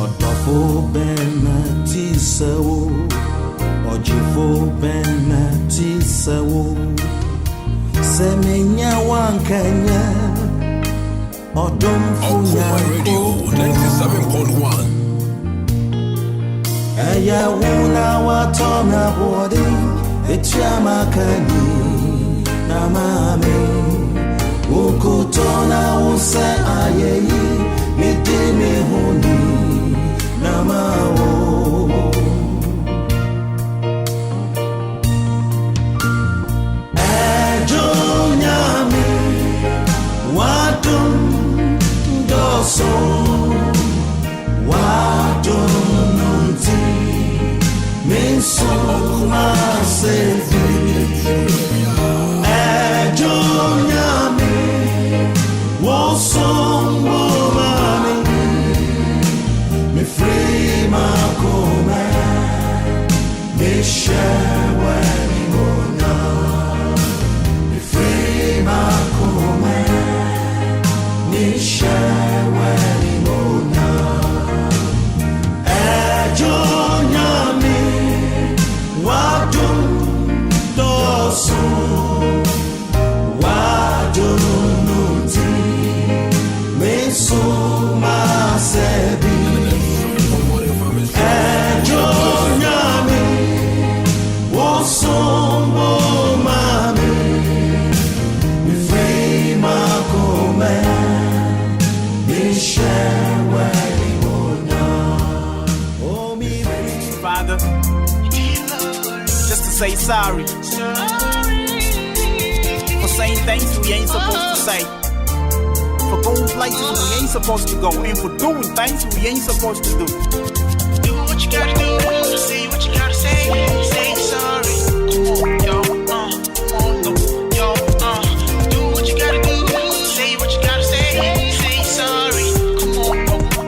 Odofo benati sewo, ojifo benati sewo. Semenya wankanya, odomfu Radio 97.1. Eya wuna watona bodi, etiamakani na mami. Ukutona use ayeyi, midimi huni na mawo. Ejo nyami, wadum doso, wadum nunti, minsu masefi. Ejo nyami, wosombo mami, me free my koma, me shewe mona, me free my koma, me shewe mona. Ejo nyami, wadum doso, wadum nunti, me suma sebi. Ejo nyami, wosombo mami, me free my kome, me shewe mona. Oh, me free. Father, just to say sorry for saying things we ain't supposed to say, for going places we ain't supposed to go, and for doing things we ain't supposed to do. Do what you gotta do, say what you gotta say, say sorry. Yo, come on, do what you gotta do, say what you gotta say, say sorry. Come on,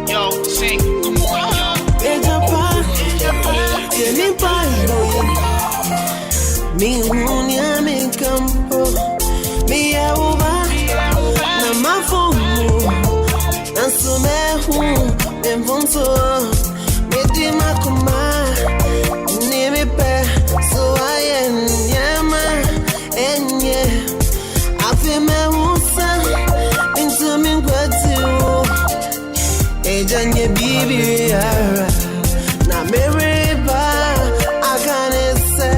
yo, sing, come on, yo. Me unya me campo, me auba, na mafomo, na sumehu, me vonso, me di makuma, ni me pe, so ayen yama, enye, afi me usa, into me gwati, ejanye bibi ara, na me reba, akane se.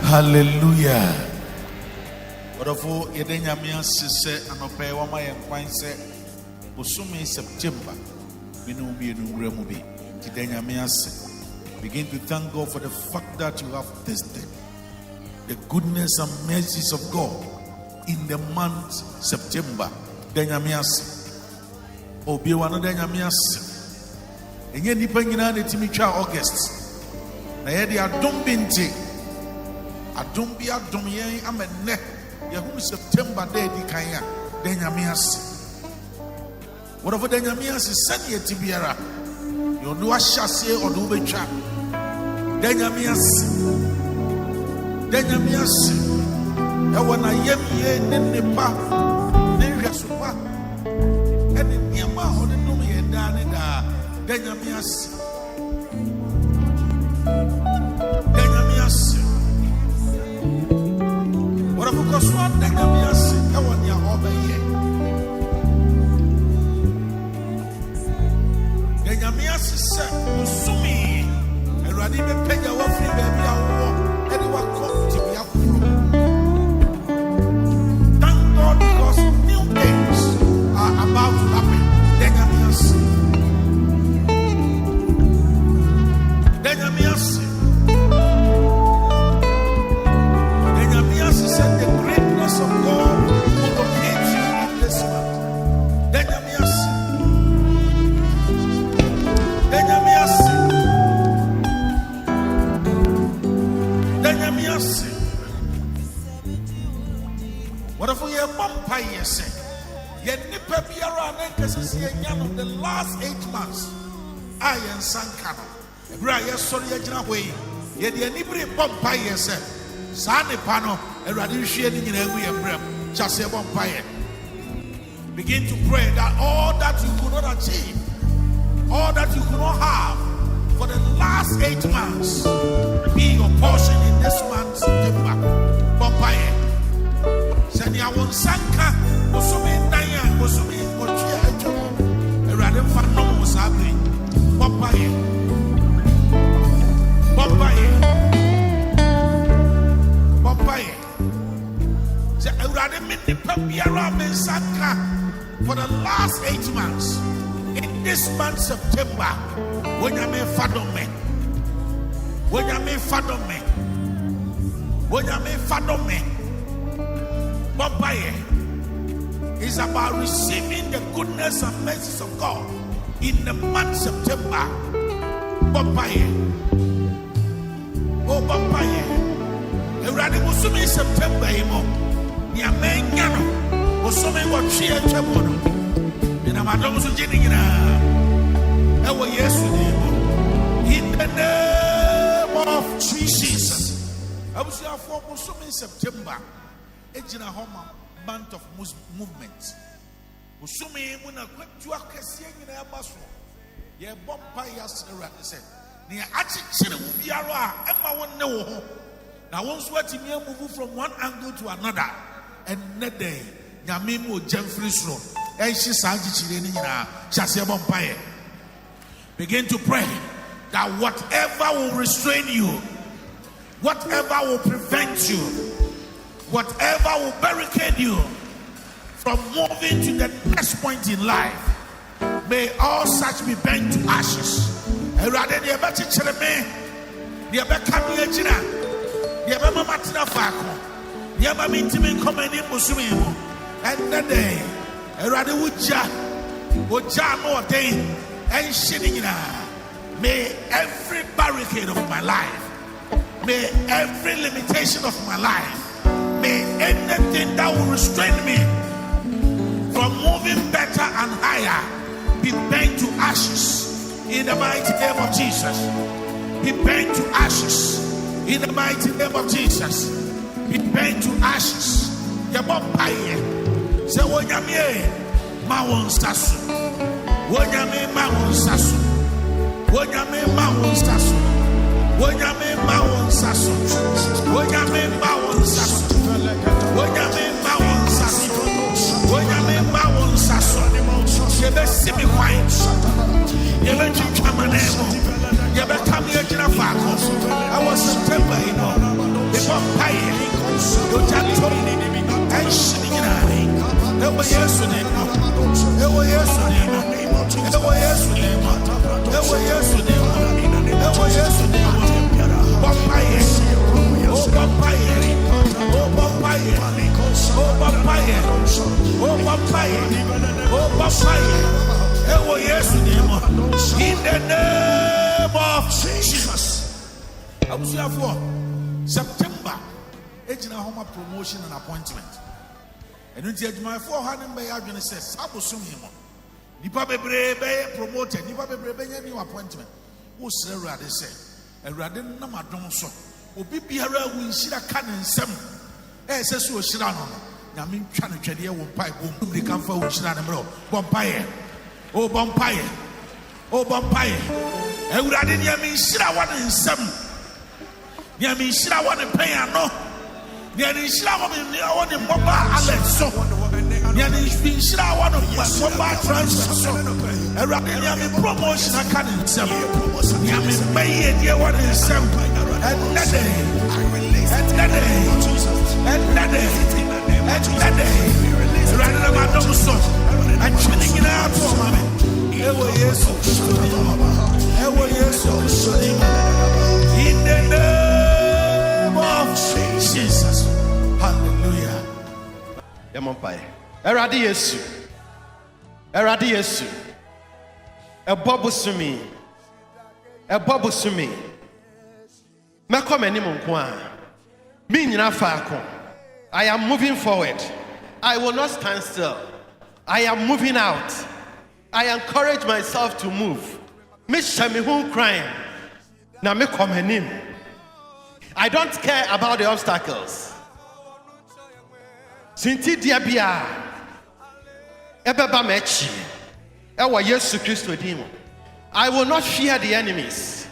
Hallelujah. Wonderful. Yedenya se anope wama yenkwan se Osumi September. Begin to thank God for the fact that you have tasted the goodness and mercies of God in the month September. Denyamias. Obiwano denyamias. Enye nipa nyina na timi twa August. Na ye de adom binti. Adom bi adom yen amenne. Ye hu September day di kan ya. Denyamias. Whatever denyamias said ye tibiara. You do a chasse or do be trap. Denyamias. Denyamias. I want a yem ye in the back. Nesupa. And in Yama or the Numi and Danida. Denyamias. Denyamias. What of course one Denyamias? I want your over here. Denyamias said, Usumi. And Radi me pay your free baby. Anyone come to be up. Thank God because new things are about to happen. Denyamias. Denyamias. Denyamias said the greatness of God will locate you in this month. Denyamias. Denyamias. Denyamias. What if we have vampire say? Yet nipa biara and the last 8 months. I and Sankano. Braya sorry, way. Yet the Nibri Bompire said, Sani Pano, a radiation in every emblem, just a vampire. Begin to pray that all that you could not achieve, all that you could not have for the last 8 months, be your portion in this month's September. Vampire. Sanya won Sanka, Bosumi Naya, Bosumi, Mochia, a random fan was happening. Vampire. Vampire. Vampire. Say, I rather meet the Papiara Sanka for the last 8 months. In this month, September, when you may fathom me, when you may fathom me, when you may fathom me, Vampire is about receiving the goodness and mercies of God in the month September. Vampire. Oh, Vampire. Everybody was in September. Nia Mengano was so many what she had trouble. And I'm not also getting it. Oh, yes, in the name of Jesus. I was here for September. Ejina homa month of movement. Usumi muna kwetu akese nyina abaso. Ye bompa yasera said. Ni achichire ubiaro a ema wonne wo ho. Na wonso atimi move from one angle to another. And net day nyame mo jamfri sro. Enshi sa achichire ni nyina chase bompa ye. Begin to pray that whatever will restrain you, whatever will prevent you, whatever will barricade you from moving to the next point in life, may all such be bent to ashes. And rather, the about me, the about coming a gina, the about Matina Fako, the about intimate coming in Muslim, and the day, and rather would Jan or day, and shitting. May every barricade of my life, may every limitation of my life, may anything that will restrain me from moving better and higher be bent to ashes in the mighty name of Jesus. Be bent to ashes in the mighty name of Jesus. Be bent to ashes. Yabompaye. Say wonyame mawon sasu. Wonyame mawon sasu. Wonyame mawon sasu. Wonyame mawon sasu. Wonyame mawon sasu. Wonyame mawon sasu. Wonyame mawon sasu. Yebe simi wine. Yebe chichamanemo. Yebe kamye jina fako. I was September, you know. The vampire. You janto. And shinina. Ewa yesu nemo. Ewa yesu nemo. Ewa yesu nemo. Ewa yesu nemo. Ewa yesu nemo. Vampire. Oh vampire. Oh vampire. Oh vampire. Oh vampire. Oh vampire. Ewo Yesu name. In the name of Jesus. I was here for September. Ejina homa promotion and appointment. And when you my 400 by argument says, Sabo Sumimo. Nipa bebre be promoted. Nipa bebre be new appointment. Who say rather say, a rather nama don't so. Obi biara wu nshira ka ne nsem ese so ohira no na me twa ne twede wo pai bom de kan fa wo nhira ne mro bompaye o bompaye o bompaye ewurade ne me nhira wo ne nsem ne me nhira wo ne pen ano ne ne nhira wo ne mobile alert so ne ne nhira wo no mobile transfer so ewurade ne me promotion aka ne nsem ne me baye de wo ne nsem. And that day, and that day, and that day, and that day, right about no so, and chilling it out for mommy. Ewo Yesu, Ewo Yesu, in the name of Jesus. Hallelujah. Yamopai. Eradi Yesu. Eradi Yesu. Ebobusumi. Ebobusumi. I am moving forward. I will not stand still. I am moving out. I encourage myself to move. Me shame who crying. Na me come him. I don't care about the obstacles. Sinti diabia. Ebeba mechi. Ewa Yesu Christo dimo. I will not fear the enemies.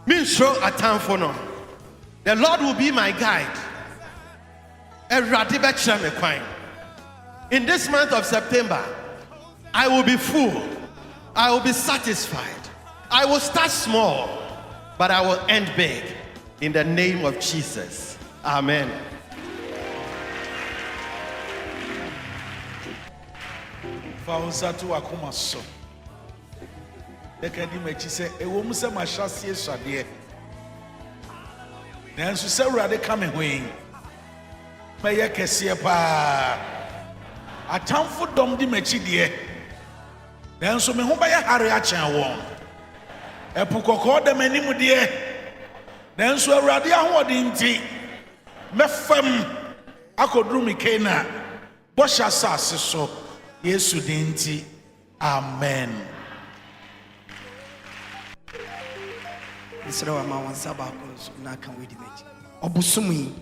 Me show a time for no. The Lord will be my guide. In this month of September, I will be full. I will be satisfied. I will start small, but I will end big. In the name of Jesus. Amen. Fausatu akumaso. Ekadi mechi se ewo mu se mahyasie swade. Nanso se urade ka me hoyin. Meye kese pa. Atamfo dom di mechi de. Nanso me ho ba ye hare a chen won. Epu kokko de manimu de. Nanso urade ahode nti mefam akodru mi kena. Bosha sase so Yesu dinti. Amen. Israel amawansa ba ko na kan we debate obusumi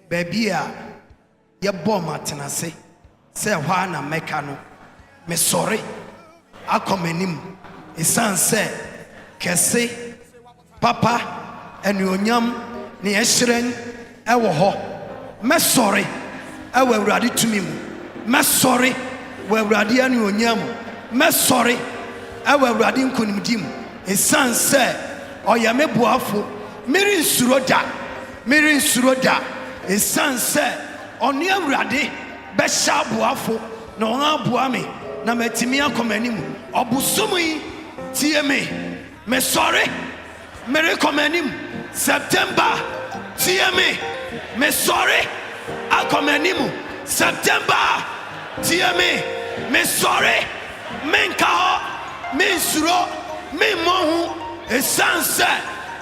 baby a ye bom atenase se hwa na meka no me sorry akomanim isan se kese papa enuonyam ne ehyiren ewo ho me sorry ewo awurade tumi mu me sorry wo awurade enuonyam me sorry ewo awurade nkonimdim isan se oya me boafo mirin suroda esanse oni awurade be sha boafo na on aboa me na matimi akomanim obusumu yi tie me sorry me recommending September tie me sorry akomanim September tie me sorry me nka ho me suro me mohu esanse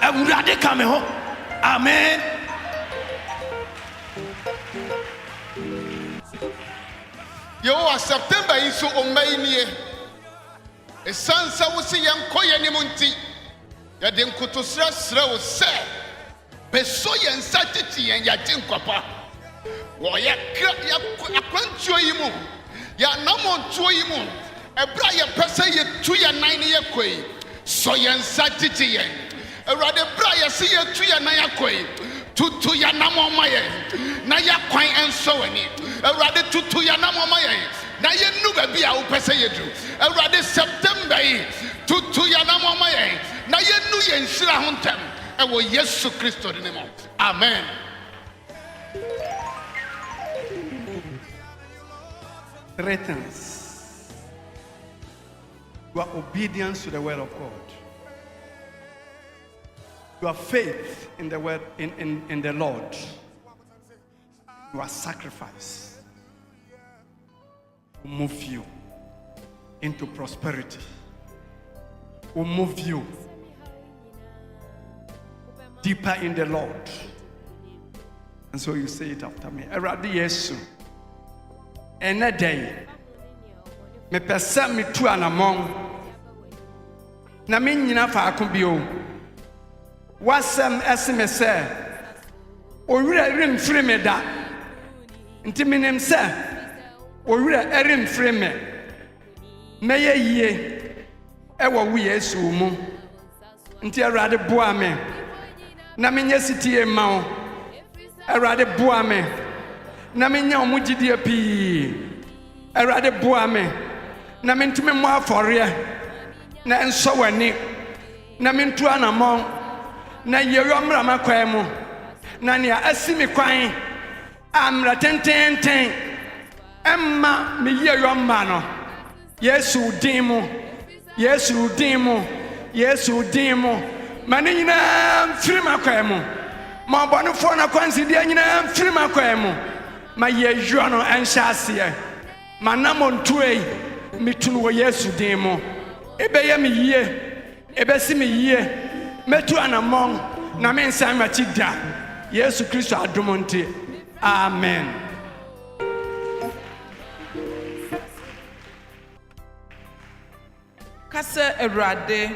awurade ka me ho. Amen. Yo September iso omainie esanse wo se yenkoye ni munti ya de nkotosra sra wo se beso yensa titi yen ya tinkwapa wo ya akwantuo yi mu ya namontuo yi mu ebra ye pese ye tu ya nan ye koi so yensa titi yen erade bra ye se ye tu ya nan ya koi tutu ya namoma ye na ya kwan enso wani erade tutu ya namoma ye na ye nu ba bia wo pese ye dru erade September yi tutu ya namoma ye na ye nu ye nsira ho ntem ewo Yesu Kristo de nemo. Amen. Three things. Your obedience to the word of God. Your faith in the word in the Lord. Your sacrifice will move you into prosperity. Will move you deeper in the Lord. And so you say it after me. Eradi Yesu. Ene day. Me pesa mi tu anamong. Na me nyina fa akobio. Wasem esime se. Owura rim free me da. Nti minim se. Owura erim free me. Meye yie. Ewo wu Yesu mu. Nti Awurade boa me. Na menye sitie ma wo. Awurade boa me. Na menya omugidie pii. Awurade boa me. Na mentumi mo afore. Na enso wani. Na mentu anamon. Na yeyomra makwan mu. Na ne asimi kwan. Amra tententen. Emma me yeyomma no. Yesu din mu. Yesu din mu. Yesu din mu. Mane nyina mfiri makwan mu. Ma bonofo na kwansi dia nyina mfiri makwan mu. Ma yeyo no enhyase. Manamontuei mitunu wo Yesu din mu. Ebeye me yie. Ebesi me yie. Metu anamon na me nsan machi da. Yesu Kristo adomonte. Amen. kase Awurade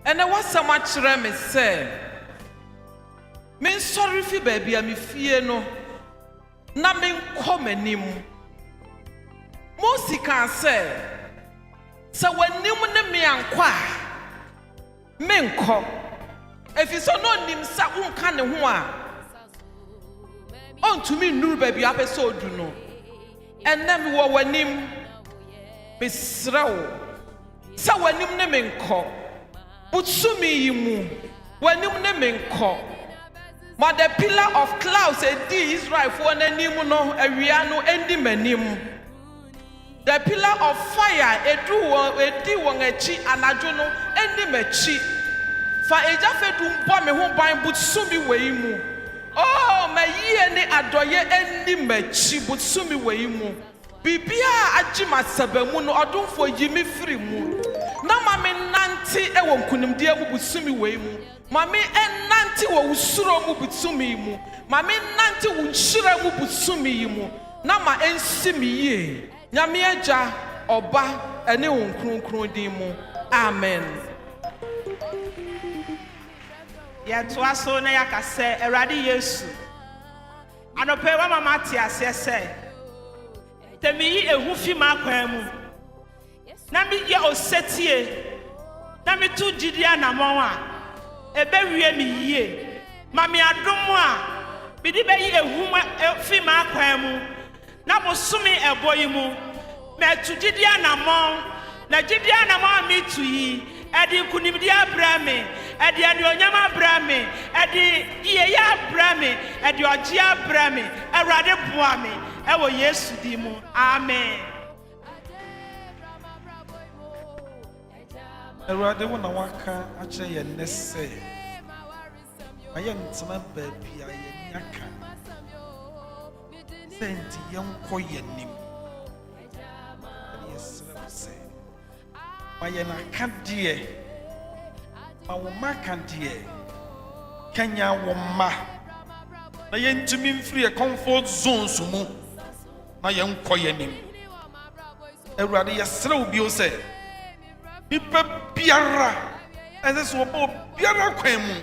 ene wasam akyerɛ me sɛ me nsɔre fi baabi a me fie no na me nkɔ m'anim Mosi kan sɛ w'anim ne me ankɔ a me nkɔ efi so no nim sa wonka ne ho a ontumi nnuru baabi apɛ sɛ odu no ɛnɛ me wɔ w'anim mesrɛ wo sɛ w'anim ne me nkɔ butsumi yi mu w'anim ne me nkɔ ma the pillar of clouds edi Israel for n'anim no awia no endi m'anim the pillar of fire edi wɔn akyi anadwo no endi m'akyi fa ejafedum bɔ me ho ban butsumi wei mu oh ma yie ne adɔye endi m'akyi butsumi wei mu bibia agye masabamu no ɔdomfo yi me firi mu na ma me nante ɛwɔ nkunimdie mu butsumi wei mu ma me enante wɔ usuro mu butsumi mu ma me nante wo nhyira mu butsumi mu na ma ensi me yie nyame agya ɔba ɛne wo nkronkron din mu amen yɛtoa so na yɛaka sɛ Awurade Yesu anɔpɛ wa mama te aseɛ sɛ temiyi ehu fi m'akwan mu na me yɛ osetie na me tu gyidi anamɔn a ebewie me yie ma me adom a bidi bɛyi ehu fi m'akwan mu na bosome ɛbɔ yi mu me tu gyidi anamɔn na gyidi anamɔn a me tu yi ɛde nkunimdi abra me ɛde anuonyam abra me ɛde yeye abra me ɛde ɔgye abra me Awurade boa me ɛwɔ Yesu di mu amen Awurade wo na waka akyerɛ yɛn nnɛ sɛ ayɛ ntena baabi a yɛn aka sɛ nti yɛnkɔ yɛn nim yɛsrɛ wo sɛ ma yɛn akadeɛ ma wo ma akadeɛ kanya wo ma na yɛntumi mfiri yɛ comfort zones mu na yɛnkɔ yɛn nim Awurade yɛsrɛ wo bio sɛ nipa biara ɛsɛ sɛ wɔbɔ biara kwan mu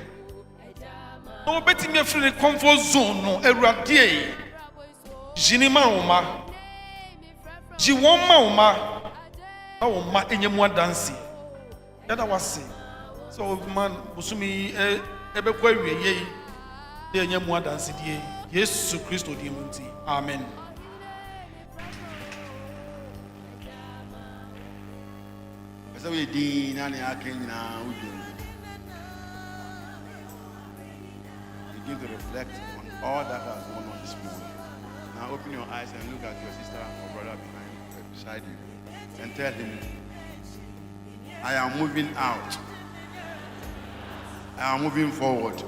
na wɔbɛtumi afiri ne comfort zone no Awurade gyini ma wo ma gyi wɔn ma wo ma na wo ma ɛnyɛ mu adanse yɛda wase sɛ ɔma bosomi ɛbɛkɔ awieyɛ yi na ɛnyɛ mu adansedie Yesu Kristo din mu nti amen. So we did and I can now begin to reflect on all that has gone on this morning. Now open your eyes and look at your sister or brother beside you and tell him, I am moving out. I am moving forward.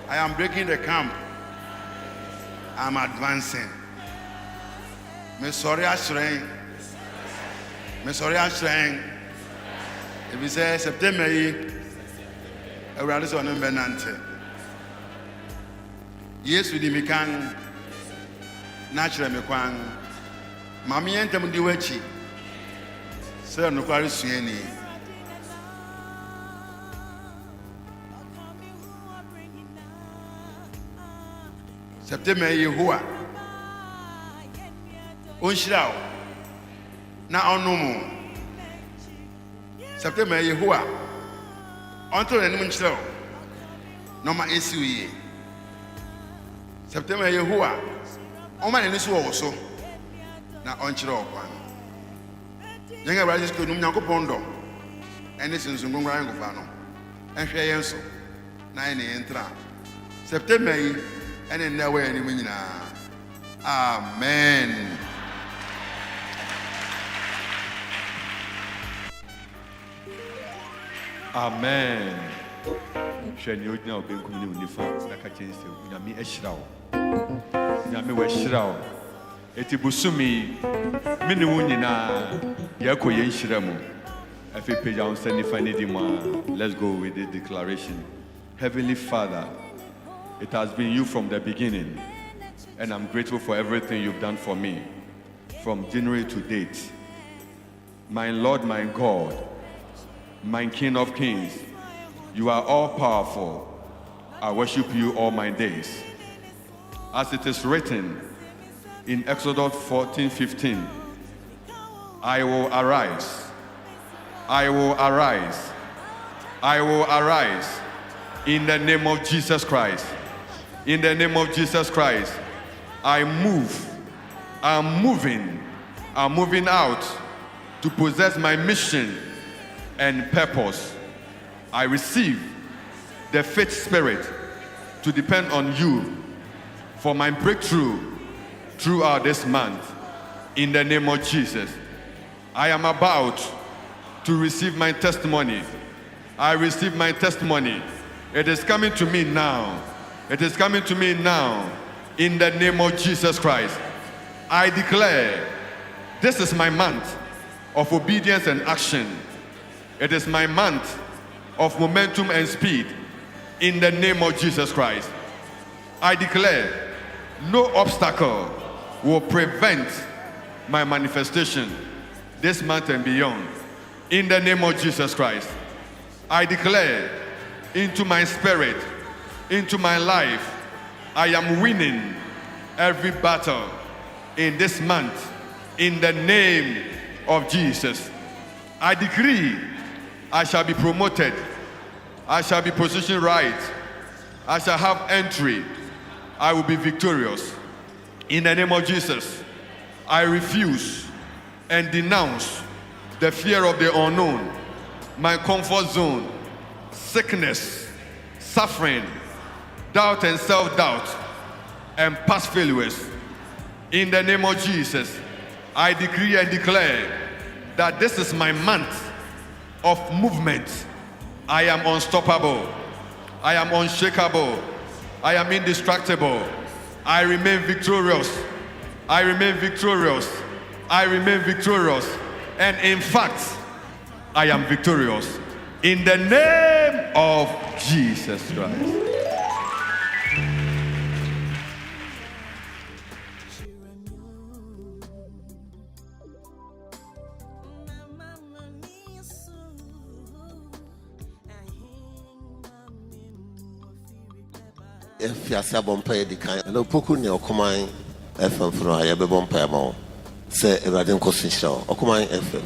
I am breaking the camp. I am advancing. Me sorry ashrain. Me sorry ashrain. If we say September, Awurade sɛ ɔno mbɛnante. Yesu di mi kan na kyerɛ me kwan. Ma me yɛ ntɛm di w'akyi sɛ nokware suani. September Yehowa ɔnhyira wo na ɔnom. September Yehowa ɔnto n'anim nkyerɛ wo na ɔma ɛsi wo yie. September Yehowa ɔma n'ani so wɔ wo so na ɔnkyerɛ wo kwan. Yɛn Awurade Yesu Kristo Nyankopɔn dɔ ɛne sunsun nkonkron nkofa no ɛhwɛ yɛn so na ɛne yɛn tra. September yi ɛne nnɛ wɔ yɛn anim nyinaa. Amen. Amen. Shani odina obenkum ni unifa saka chense nyame ehyira wo. Nyame we hyira wo. Eti busumi mini wo nyina yako ye hyira mu. Afi page on send ifani di ma. Let's go with this declaration. Heavenly Father, it has been you from the beginning, and I'm grateful for everything you've done for me from January to date. my Lord, my God, my King of kings. You are all powerful. I worship you all my days. As it is written in Exodus 14:15, I will arise. I will arise. I will arise in the name of Jesus Christ. In the name of Jesus Christ, I move. I'm moving. I'm moving out to possess my mission and purpose. I receive the faith spirit to depend on you for my breakthrough throughout this month. In the name of Jesus, I am about to receive my testimony. I receive my testimony. It is coming to me now. It is coming to me now. In the name of Jesus Christ, I declare this is my month of obedience and action. It is my month of momentum and speed. In the name of Jesus Christ, I declare no obstacle will prevent my manifestation this month and beyond. In the name of Jesus Christ, I declare into my spirit, into my life, I am winning every battle in this month. In the name of Jesus, I decree I shall be promoted. I shall be positioned right. I shall have entry. I will be victorious. In the name of Jesus, I refuse and denounce the fear of the unknown, my comfort zone, sickness, suffering, doubt and self-doubt, and past failures. In the name of Jesus, I decree and declare that this is my month of movement. I am unstoppable. I am unshakable. I am indestructible. I remain victorious. I remain victorious. I remain victorious. And in fact, I am victorious. In the name of Jesus Christ. If you are a bumpy, the kind of Poku near Okomai FM for a bumpy amount. Say a radical constitution, Okomai FM.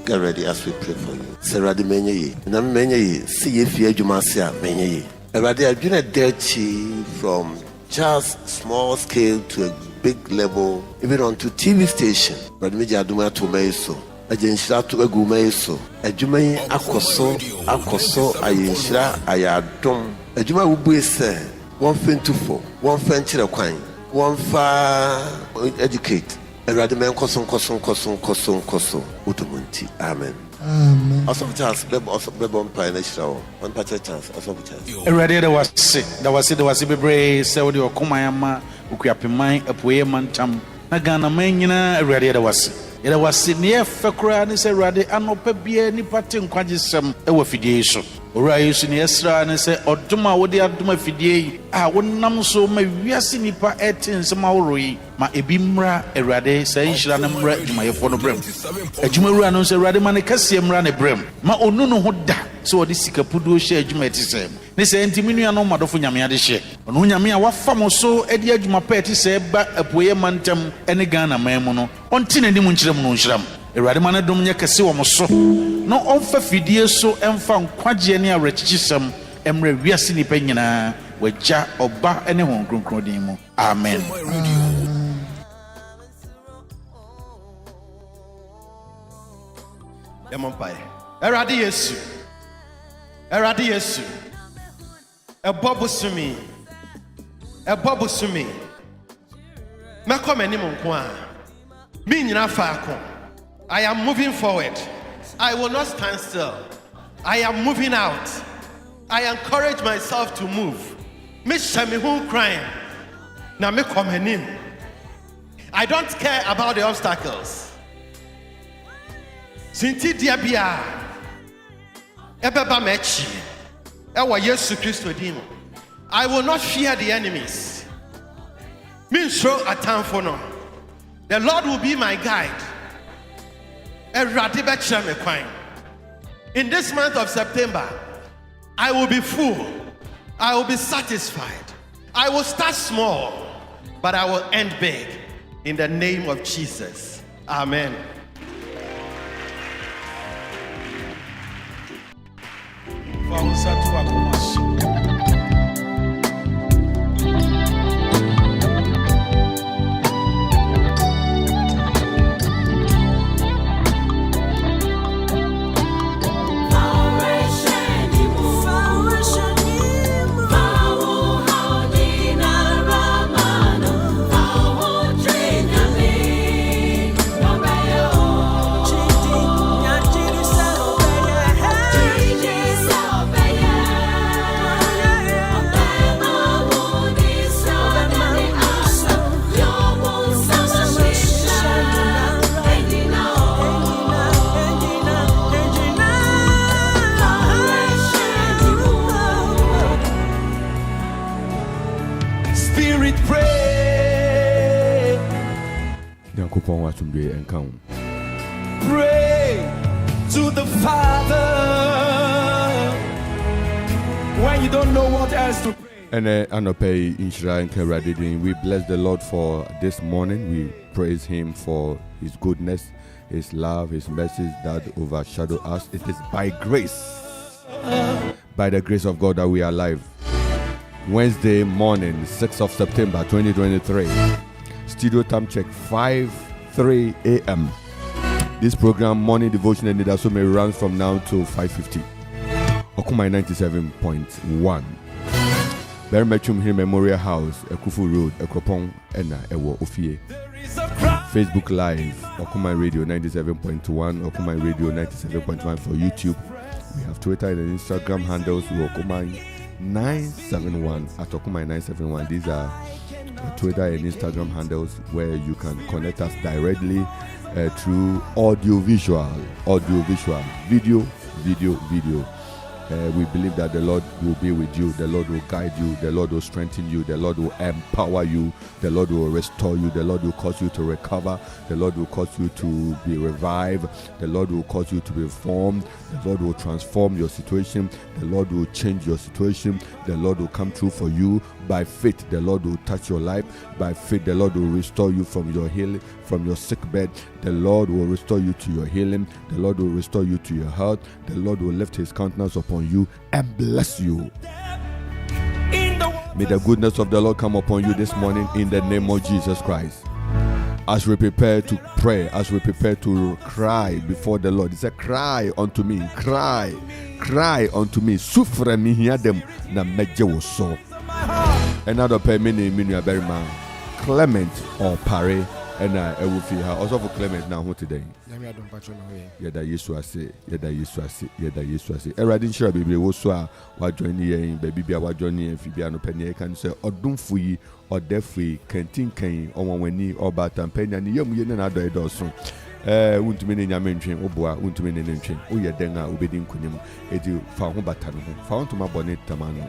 Get ready as we pray for you. Say Radi Menye, and Menye, see if you Jumasia Menye. A radical unit dirty from just small scale to a big level, even on to TV station. But Media Duma to Meso. A Jenshra to a Gumeso. A Jumay Akoso, Ayenshra, Ayadom. A Juma will be said 1.24, 1 coin, 1 far educate. A radiman koson, Utumunti. Amen. Also, chance, Bebon Pine Show, one patch chance, also chance. A radiator was sick. There was a brave, Saudi or Kumayama, Ukuapem, a Pueman Tam, Nagana Manina, a radiator was. It was near Fakra and said, Radi, and no pebia, ni patin quadisum, a wafidiation. Urias in Esra and say, or Duma, what they are Duma Fidie. I wouldn't num so my Viasinipa etin some Mauri, my Ebimra, a Rade, say, Shanamra, to my phonobrim. A Jumaran, say, Radimanicasium ran a brim. Ma onuno hoda, so this Sikapudu share Jumetism. They say, Antiminian no Madofunyamia share. On Unyamia, what famo so, Edia Jumapeti said, but a poemantum, and a Ghana Mamono, on Tinadimunchram Nunshram. A Radimana Domia Casio Mosso. No offer fidie so and found Quagiania Rechisum, Emre Viasini Penina, with Ja or Ba and a home Crodimo. Amen. Yamopai. Eradi Yesu. A Bobusumi. Makome Nimon Minina Fako. I am moving forward. I will not stand still. I am moving out. I encourage myself to move. Miss Shamihu crying. Now me come him. I don't care about the obstacles. Sinti diabia. Ebeba mechi. Ewa Yesu Christo dimo. I will not fear the enemies. Min show atamfo no. The Lord will be my guide. Awurade bɛkyerɛ me kwan. In this month of September, I will be full. I will be satisfied. I will start small, but I will end big. In the name of Jesus. Amen. Pray to the Father when you don't know what else to pray. And Anope Inshira and Keradidin, we bless the Lord for this morning. We praise Him for His goodness, His love, His mercies that overshadow us. It is by grace, by the grace of God, that we are alive. Wednesday morning, 6th of September 2023. Studio time check 5:03 a.m. This program, Morning Devotion and Anidaso Bere, runs from now to 5:50. Okumai 97.1. Barima Twumhene Memorial House, Akuffo Road, Akropong-Akuapem. Facebook Live, Okumai Radio 97.1, Okumai Radio 97.1 for YouTube. We have Twitter and Instagram handles, Okumai 971 at Okumai 971. These are Twitter and Instagram handles where you can connect us directly through audio visual, video. We believe that the Lord will be with you, the Lord will guide you, the Lord will strengthen you, the Lord will empower you, the Lord will restore you, the Lord will cause you to recover, the Lord will cause you to be revived, the Lord will cause you to be formed, the Lord will transform your situation, the Lord will change your situation, the Lord will come through for you. By faith, the Lord will touch your life. By faith, the Lord will restore you from your healing, from your sick bed. The Lord will restore you to your healing. The Lord will restore you to your health. The Lord will lift His countenance upon you and bless you. May the goodness of the Lord come upon you this morning in the name of Jesus Christ. As we prepare to pray, as we prepare to cry before the Lord, He said, "Cry unto me, cry unto me. Suffer me hear them na meje wo so." Another payment Barima Clement or Pare and I will feel her also for Clement now today. Yada Yesu ase. Eradin share baby wo so a wa join here baby bia wa join here fibia no pene kan say odunfu yi odefu kantin kan onwani oba tampanya ne yam ye na ado edoso. Untumi ne nyame ntwen oboa untumi ne ntwen oyɛ den a obedi nkunim edi fa ho bata no ho fa ontuma bone tamano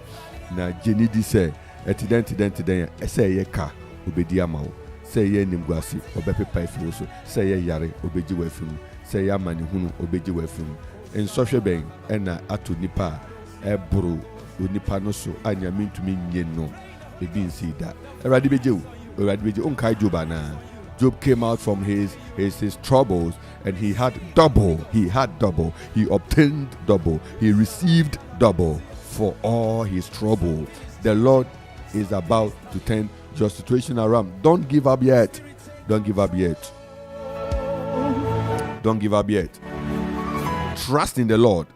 na jenidi say etident say ye ka obedi amawo say ye nimguase obepepa ifi so say ye yare obeji wafim say ye amani hunu obeji wafim ensɔhwɛ ben ɛna ato nipa ɛboro onipa no so anya mintumi nye no ebi nsi da Awurade beje onkai Job ana. Job came out from his troubles and he had double. He obtained double. He received double for all his trouble. The Lord is about to turn your situation around. Don't give up yet. Trust in the Lord.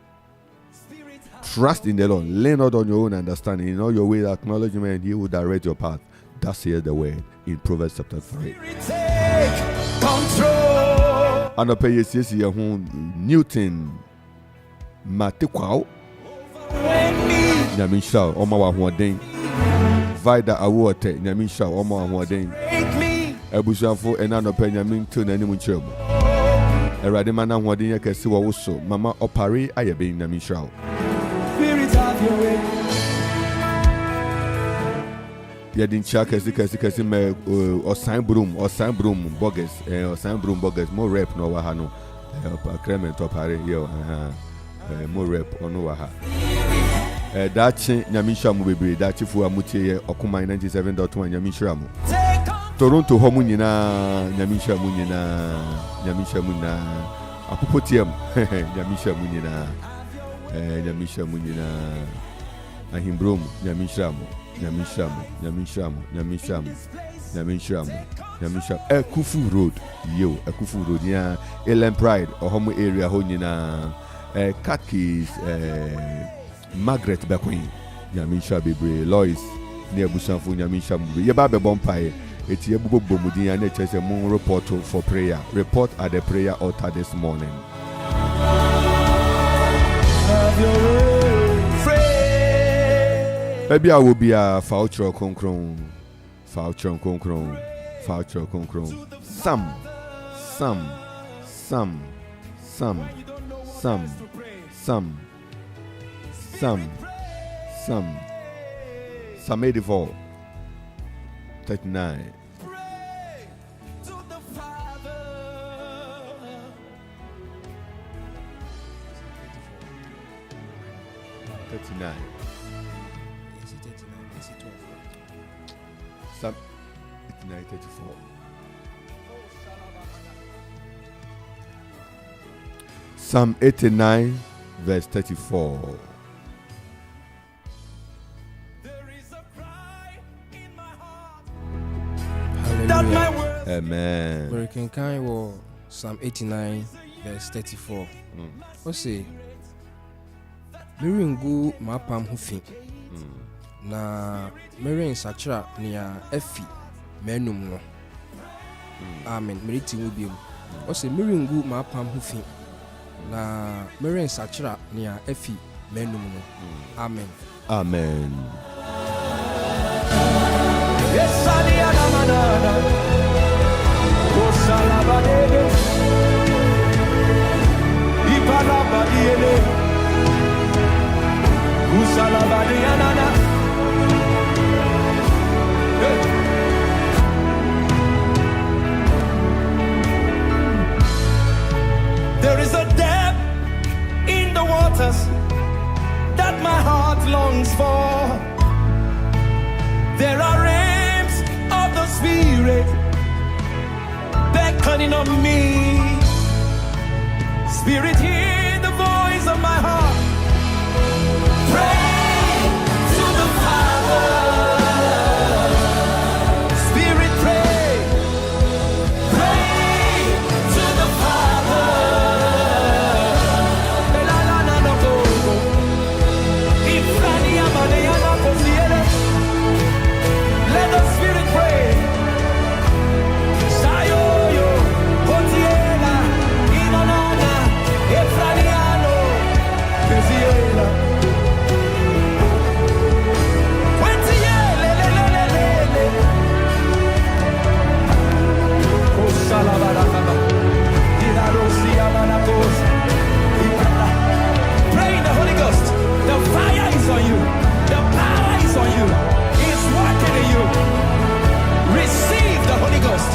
Lean not on your own understanding. In all your ways acknowledge Him and He will direct your path. That's here the word in Proverbs chapter 3. And I pay you Newton Matikwao Nyamisha Omawa Huading Vida Awote Nyamisha Omawa Huading Ebushafo Enano Penyamin to Nanimunchum Eradimana Huading Kesiwa Uso Mama Opari Ayabin Nyamisha. Spirit of your way. Yadin kasi me osan broom bogus more rep no wahano Clement Topare, yo, more rep on Waha. Dachi Nyamisha Mubi, Dachi Fu Amuti, Okuma 97.1 Yamishramu. Toronto Homunina, Nyamisha Munina, Apupotium, Nyamisha Munina, Ahimbrum, Nyamishramu, Akuffo Road, Akuffo Road, yeah, Ellen Pride, or Homo area, Honina, Kakis, Margaret Bequin, Nyamisha Bere, Lois, near Busanfu, Nyamisha Mubi, Yababe Bompire, Etiabu Bomudi, and a moon report for prayer. Report at the prayer altar this morning. Maybe I will be a voucher concron. Some. Some 84. 39. Some 89, 34. Psalm 89, verse 34. Hallelujah. Amen. American kind war Psalm 89, verse 34. What say? Miringu mapam hufi. Na Marin Sachra near Efi Menum no. Amen. Meriti will be. Ose Miringu mapam hufi. Na Marin Sachra near Efi Menum no. Amen. Amen. Yes, Adiana Manana. Osalabadede. Ipalabadiele. Usalabadiana. There is a depth in the waters that my heart longs for. There are realms of the Spirit beckoning on me. Spirit, hear the voice of my heart. Pray to the Father. Pray in the Holy Ghost. The fire is on you. The power is on you. It's working in you. Receive the Holy Ghost.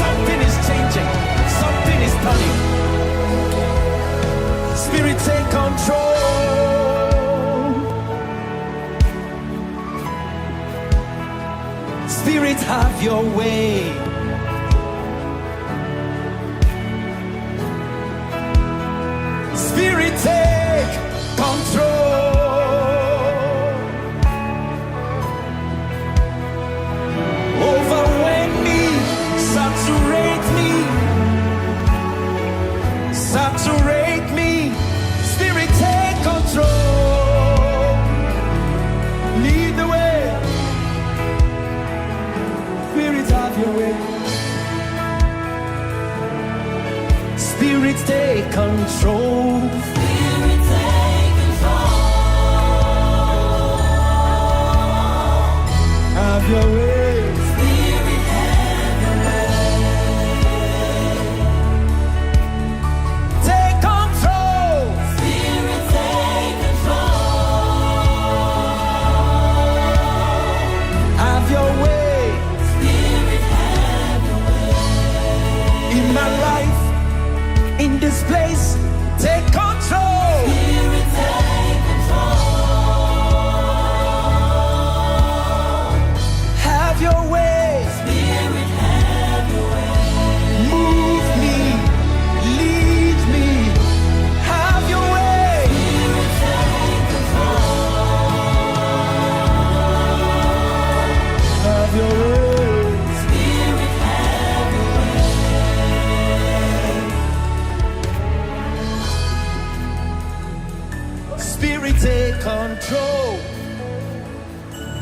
Something is changing. Something is turning. Spirit, take control. Spirit, have your way. Spirit, take control. Overwhelm me, saturate me. Spirit, take control. Lead the way. Spirit, have your way. Spirit, take control. Spirit, take control. Have your way. Spirit, have your way. Take control. Spirit, take control. Have your way. Spirit, have in this place. Take control. Spirit, take control. Have your way. Spirit, have your way. Move me. Lead me. Have your way. Spirit, take control. Have your way. Spirit, have your way. Spirit, take control.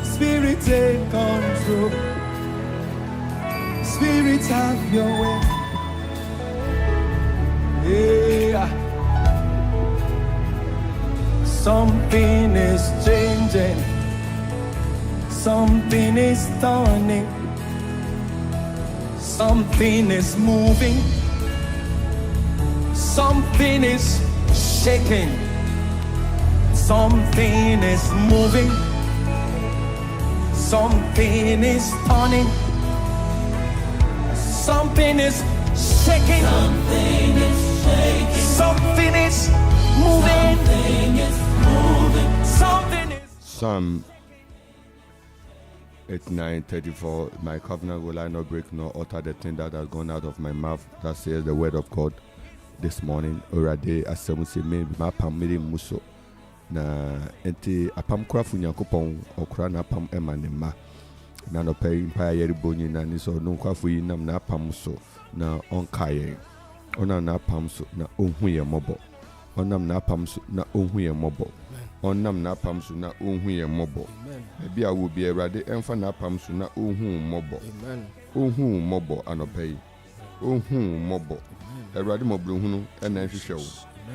Spirit, take control. Spirit, have your way. Yeah. Something is changing. Something is turning. Something is moving. Something is shaking. Something is moving. Something is turning. Something is shaking. Something is shaking. Something is moving. Something is moving. Something is. Psalm 89:34. My covenant will I not break, nor utter the thing that has gone out of my mouth. That says the word of God this morning. Already, as some say, me my pamiri muso. Na enti apam kura fu Nyankopɔn okura na apam ema ne ma na no pay mpa yeri boni na ni so no kwa fu yi nam na apam so na onkaye ona na apam so na onhu ye mobo onam na apam so na onhu ye mobo onam na apam so na onhu ye mobo ebi a wo bi Awurade emfa na apam so na onhu mobo onhu mobo anopay onhu mobo Awurade mobrohunu ena hwehwe wo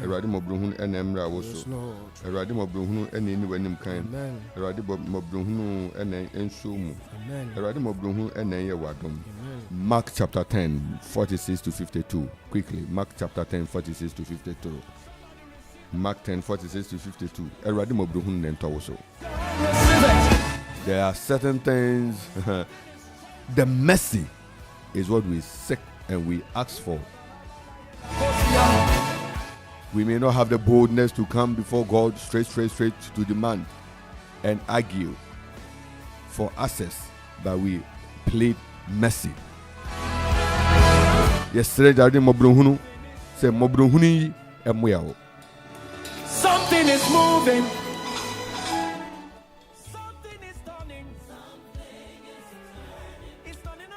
Awurade mobrohunu ena emra wo so Awurade mobrohunu ena ni wanim kan Awurade mobrohunu ena enso mu Awurade mobrohunu ena ye wadom. Mark chapter 10 46 to 52 quickly. Mark chapter 10 46 to 52. Mark 10 46 to 52. Awurade mobrohunu nento wo so. There are certain things the mercy is what we seek and we ask for. We may not have the boldness to come before God straight to demand and argue for access, but we plead mercy. Yesterday, Jardin Mobrohunu said Mobrohuni Emweo. Something is moving.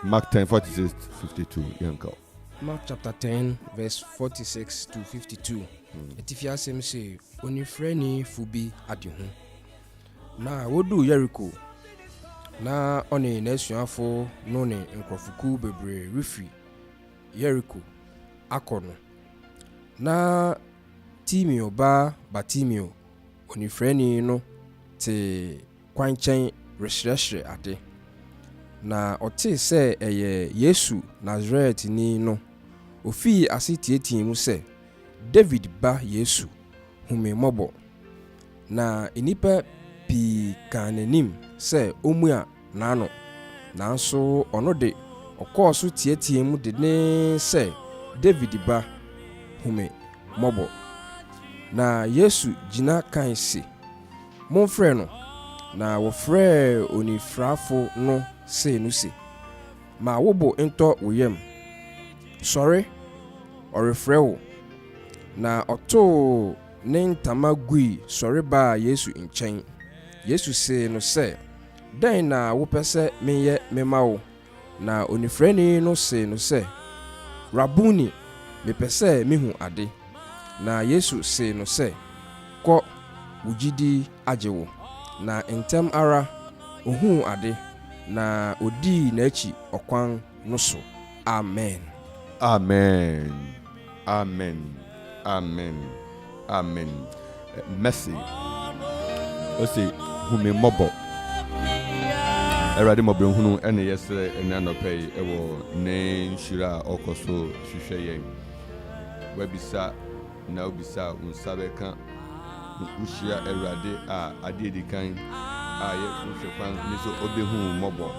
Mark 10 46 52. Yanko. Mark chapter 10 verse 46 to 52. Etifia asem say onifreni fubi ade ho. Na wodu Jericho. Na one nasuafo no ne nkrofuku bebre refri Jericho akono. Na Timio ba Batimio onifreni no te kwanchen reshreshre ade. Na ote se eye Yesu Nazareth ni no ofi asitietie mu se David ba Yesu hume mobo na enipa pi kanenim se omua nano nanso ono de okoso tietie mu de ne se David ba hume mobo na Yesu jina kan se monfre no na wo frɛ onifrafo no se no se ma wobo ento woyem sorry orefrɛ wo na oto ne ntama gui sorry ba Yesu nkyɛn Yesu se no se dan na wopɛsɛ meyɛ mema wo na onifrɛni no se no se Rabuni mepɛsɛ mehu ade na Yesu se no se kɔ wugidi agye wo na ntem ara ohu ade na odi n'achi okwan no so. Amen. Amen. Mercy. Osi hume mobo. Erade mobrohunu ene yesre ene anopei ewo ne nshira okoso hwehweye. Wabisa na obisa unsabe kan ushia erade a ade kan aye uhwekwan ni so obehu mobo.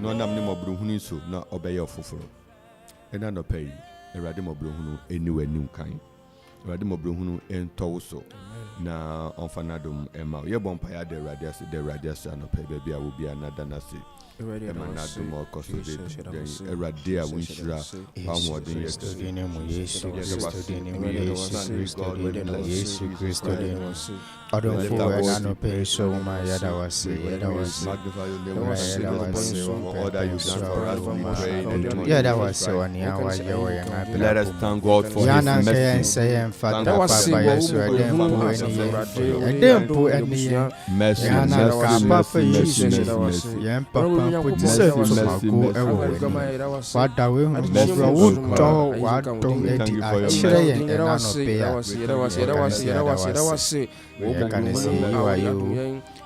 No nam ne mobrohunu so na obeye ofoforo. Ene anopei Awurade mɔbrɔhunu eni w'anim kan. Awurade mɔbrɔhunu ɛntɔwo so. Na ɔmfanadom ɛma. Yɛbɔ mpaeɛ de Awurade ase anɔpɛ baabi a obi anada n'ase. Emanadom ɔkɔso de Awurade a wonhyira ahoɔden Yesu Kristo din mu Adonfo enano pe so ma yada wase yada wase wani awa ye wo ye na let us thank God for his mercy.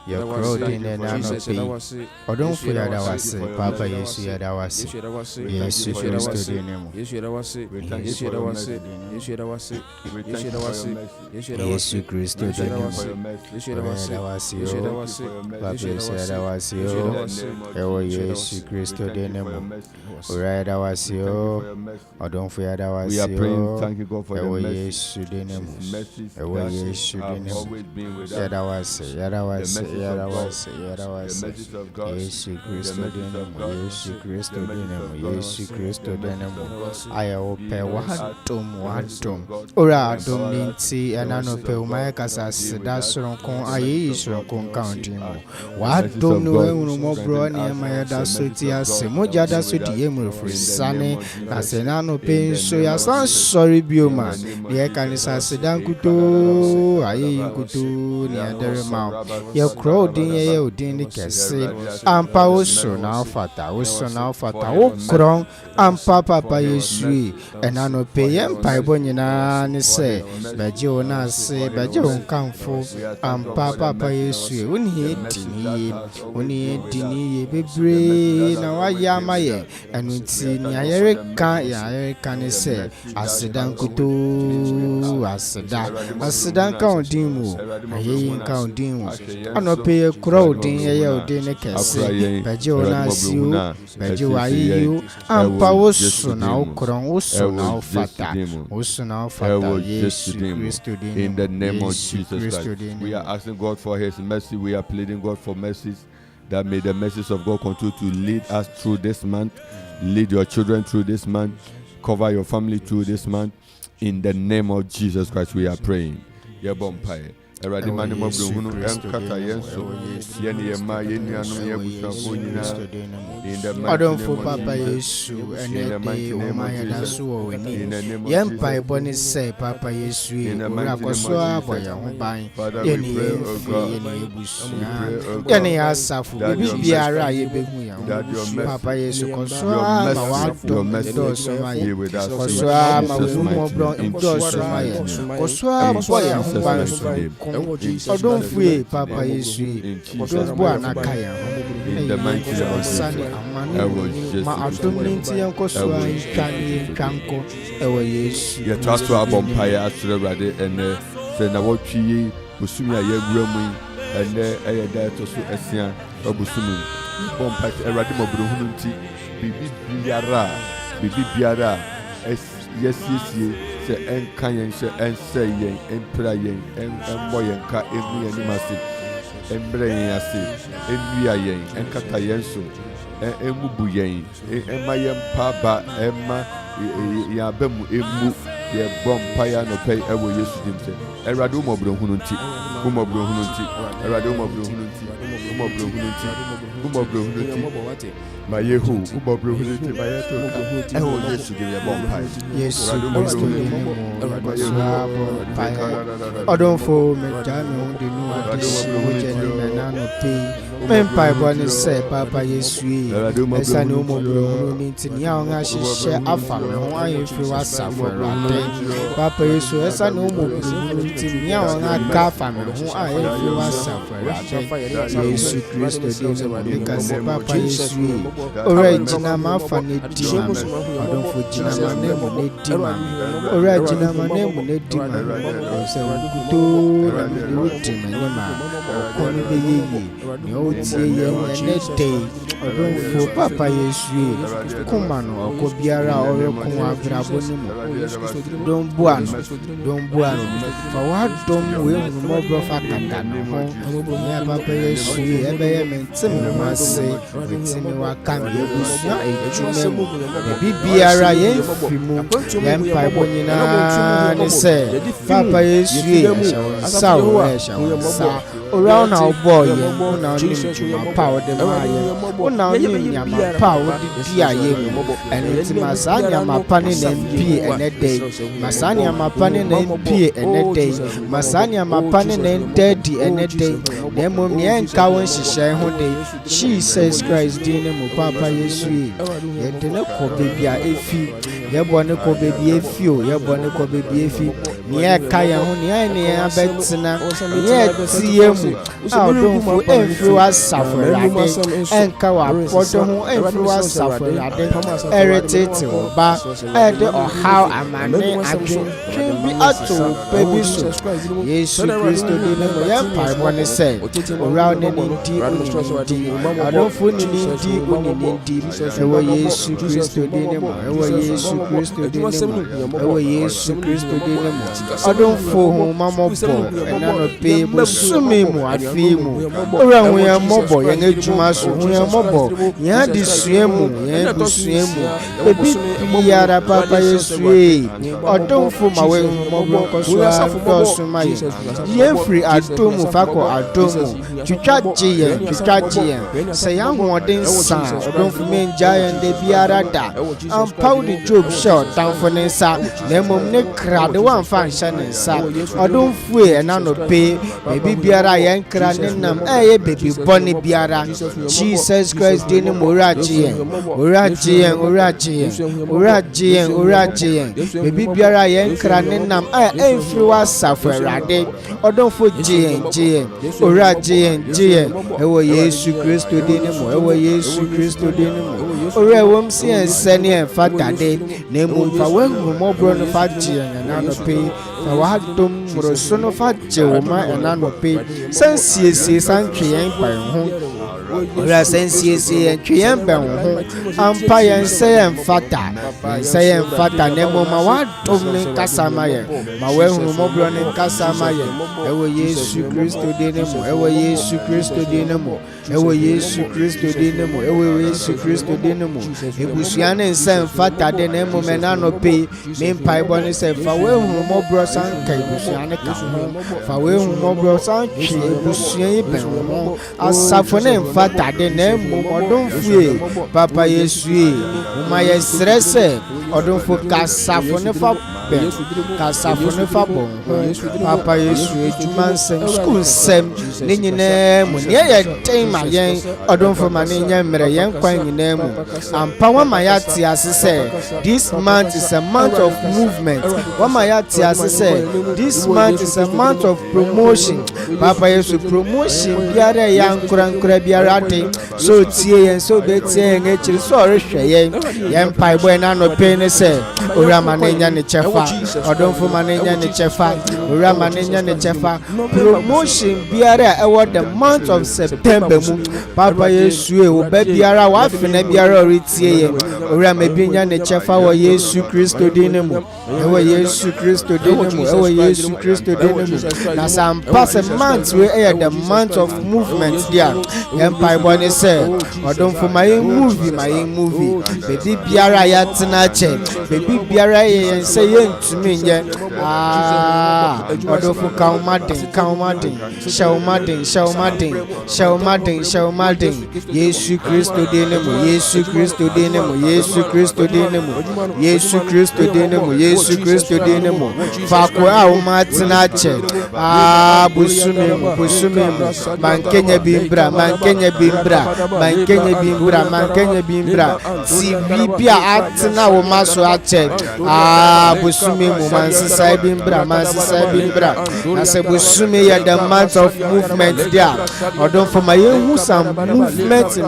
Your crowd in and out of pay. Or don't feel that I was Papa, yes, you had our yes, you should have stood in him. Yes, you Christ, yes, we are praying, thank you God for your mercy. Always being with us. The message of God. Yesu Kristo denemo aya ope wadom ora adom ninti enano pe umaya kasa sida soronko ayi soronko nkaundimo wadom no ehunu mobro ni emaya da soti ase moja da soti emure frisane na senano pe nso ya san sorry bioma ye kanisa sida nkuto ayi nkuto ni adere ma ye crowd ye odin ni kese ampa oso na ofata okron ampa papa Yesu enano pe ye mpa ibo nyina ni se beje ona se beje onkanfo ampa papa Yesu oni dini ye bebre na wa ya maye enunti ni ayere kan ni se asidan kuto asidan kan odin mu ayeyin kan odin mu anope crowd ye odin ni kese beje ona siu beje wa yiu ampa oso na okron oso na ofata Yesu Kristo din. In the name of Jesus Christ, we are asking God for his mercy. We are pleading God for mercies, that may the mercies of God continue to lead us through this month, lead your children through this month, cover your family through this month. In the name of Jesus Christ, we are praying. Eradi mani mabro hunu enkata yenso yeni yema yeni anum yebushafo nyina in the Adonfo Papa Yesu enede umaya dasu oweni yempa iboni se Papa Yesu ora koso aboya ho ban yeni yemfi yeni yebusu yeni asafu bibi biara yebehu ya Papa Yesu koso ma wato doso maye koso ma umobro doso maye koso aboya ho ban Odonfue Papa Yesu odonbo anakaya in the mighty name of Jesus ma adominti yankoso antwane twanko ewo Yesu ye trust abompaya asrewrade ene se na wotwi busumi ayewura mu ene eyeda to so esia obusumi bompa erade mobrohunu nti bibi biara yesiesie se enka yen se ense yen empra yen embo yen ka egu yen nimase embre yen ase enua yen enkata yen so emubu yen ema yen pa ba ema ya bemu emu ye bompa ya no pay ewo Yesu dimse erade umobrohunu nti erade umobrohunu nti ma yehu umobrohunu nti ma yeto ewo Yesu dimye bompa Yesu Kristo Adonfo medami ondinu adisi ojeni menano pe mempa iboni se Papa Yesu esani umobrohunu nti ni awon ahihye afa me ho ayefri wasafurade Papa Yesu esani umobrohunu nti ni awon aka afa me ho ayefri wasafurade Yesu Kristo din because Papa Yesu original mafa ne dima Adonfo jina manemu ne dima original manemu ne dima se kuto na me dima nyama kono be yeyi ni o wotie yɛn ɛnɛ day ɔdomfo papa yesu kuma no ɔkɔ biara ɔreko abrabɔ no mu don bua no fa wadom we mmɔbɔ fa kata no ho ne papa yesu ɛbɛyɛ mente me ase mente me waka me abusua edwuma mu bibiara yɛn fi mu yɛn mpaebɔ nyinaa ne sɛ papa yesu ɛhyɛ wo nsa wo ɛhyɛ wo nsa owura na ɔbɔ yɛn na ɔne ntoma pa ɔde maa yɛn na ɔne nyama pa ɔde di ayɛ mu ɛno nti ma saa nyama pa ne na mpie ɛnɛ dɛ ma saa nyama pa ne na mpie ɛnɛ dɛ ma saa nyama pa ne na ndadi ɛnɛ dɛ na mmom neɛ nka wo nhyehyɛe ho de Jesus Christ din ne mu papa yesu yɛde ne kɔ baabi a ɛfi yɛbɔ ne kɔ baabi ɛfi o yɛbɔ ne kɔ baabi ɛfi neɛ ɛka yɛn ho neɛ ne yɛn abɛtena neɛ ɛtie mu a ɔdomfo ɛmfiri w'asafo Awurade ɛnka w'apɔdɔ ho ɛmfiri w'asafo Awurade ɛretete wo ba ɛde ɔhaw amane adwentwen bi ato wo pɛ bi so Yesu Kristo di ne mu yɛn mpaebɔ ne sɛ owura ne ne ndi onini ndi ɔdomfo ne ne ndi onini ndi ɛwɔ Yesu Kristo di ne mu ɛwɔ Yesu Kristo di ne mu ɛwɔ Yesu Kristo di ne mu ɔdomfo ho mamɔbɔ ɛna no pe bosome mu afi mu owura ho yɛn mmɔbɔ yɛn adwuma so ho yɛn mmɔbɔ yɛn adesua mu yɛn busua mu ebi biara papa yesu ɔdomfo ma wɔn mmɔbɔ nkɔsoa dɔɔso ma yɛn firi adom mu fakɔ adom mu twitwa gye yɛn sɛ yɛn ahoɔden sa ɔdomfo mengya yɛn de biara da ampaw de Job hyɛ ɔtamfo ne nsa na mmom ne kra de wɔamfa nhyɛ ne nsa ɔdomfo ɛna no pe baabi biara yɛn kra ne nam ɛyɛ baabi bɔne biara Jesus Christ din mu owura gye yɛn baabi biara yɛn kra ne nam ɛmfiri w'asafo Awurade ɔdomfo gye yɛn owura gye yɛn ɛwɔ Yesu Kristo din mu ɛwɔ Yesu Kristo din mu owura wɔm si yɛn sɛ ne yɛn fa dade na mmom fa w'ahummɔborɔ no fa gye yɛn ɛna no pe fa w'adom mmoroso no fa gye wo ma ɛna no pe sɛ nsiesie sa ntwe yɛn bɛn ho owura sɛ nsiesie yɛn twe yɛn bɛn ho ampa yɛn sɛ yɛn fata na mmom ma w'adom ne nkasa ma yɛn ma w'ahummɔborɔ ne nkasa ma yɛn ɛwɔ Yesu Kristo din mu ɛwɔ Yesu Kristo din mu ɛwɔ Yesu Kristo din mu ɛwɔ Yesu Kristo din mu ebusua ne nsɛ mfata de na mmom ɛna no pe me mpaebɔ ne sɛ fa w'ahummɔborɔ san ka ebusua ne ka ho fa w'ahummɔborɔ san twe ebusua yi bɛn ho asafo ne mfata de na mmom ɔdomfo papa yesu woma yɛsrɛ sɛ ɔdomfo kasafo ne fa bɛn kasafo ne fa bɔn ho papa yesu adwuma nsɛm skul nsɛm ne nyinaa mu neɛ yɛ den ma yɛn ɔdomfo ma ne nyɛ mmerɛ yɛn kwan nyinaa mu ampa wama yɛate ase sɛ this month is a month of movement wama yɛate ase sɛ this month is a month of promotion papa yesu promotion biara yɛ ankorankora biara de sɛ otie yɛn sɛ obetie yɛn akyiri sɛ ɔrehwɛ yɛn mpaebɔ yɛn anɔpɛ ne sɛ owura ma ne nya ne kyɛfa ɔdomfo ma ne nya ne kyɛfa owura ma ne nya ne kyɛfa promotion biara ɛwɔ the month of September mu papa yesu ɔba biara wafena biara ɔretie yɛn owura ma bi nya ne kyɛfa wɔ Yesu Kristo din mu ɛwɔ Yesu Kristo din mu ɛwɔ Yesu Kristo din mu na sɛ ampa sɛ month wei ɛyɛ the month of movement dia yɛn mpaebɔ ne sɛ ɔdomfo ma yɛn movie baabi biara yɛatena akyɛ baabi biara yɛ yɛn sɛ yɛntumi nyɛ ɔdomfo ka wo ma den hyɛ wo ma den Yesu Kristo din mu Yesu Kristo din mu Yesu Kristo din mu Yesu Kristo din mu Yesu Kristo din mu faako a wo ma atena akyɛ busumi mu mankenya bi mbra TV bi a atena wo ma so akyɛ busumi mu mansisa bi mbra na sɛ busumi yɛ the month of movement there ɔdomfo ma yɛhu some movement in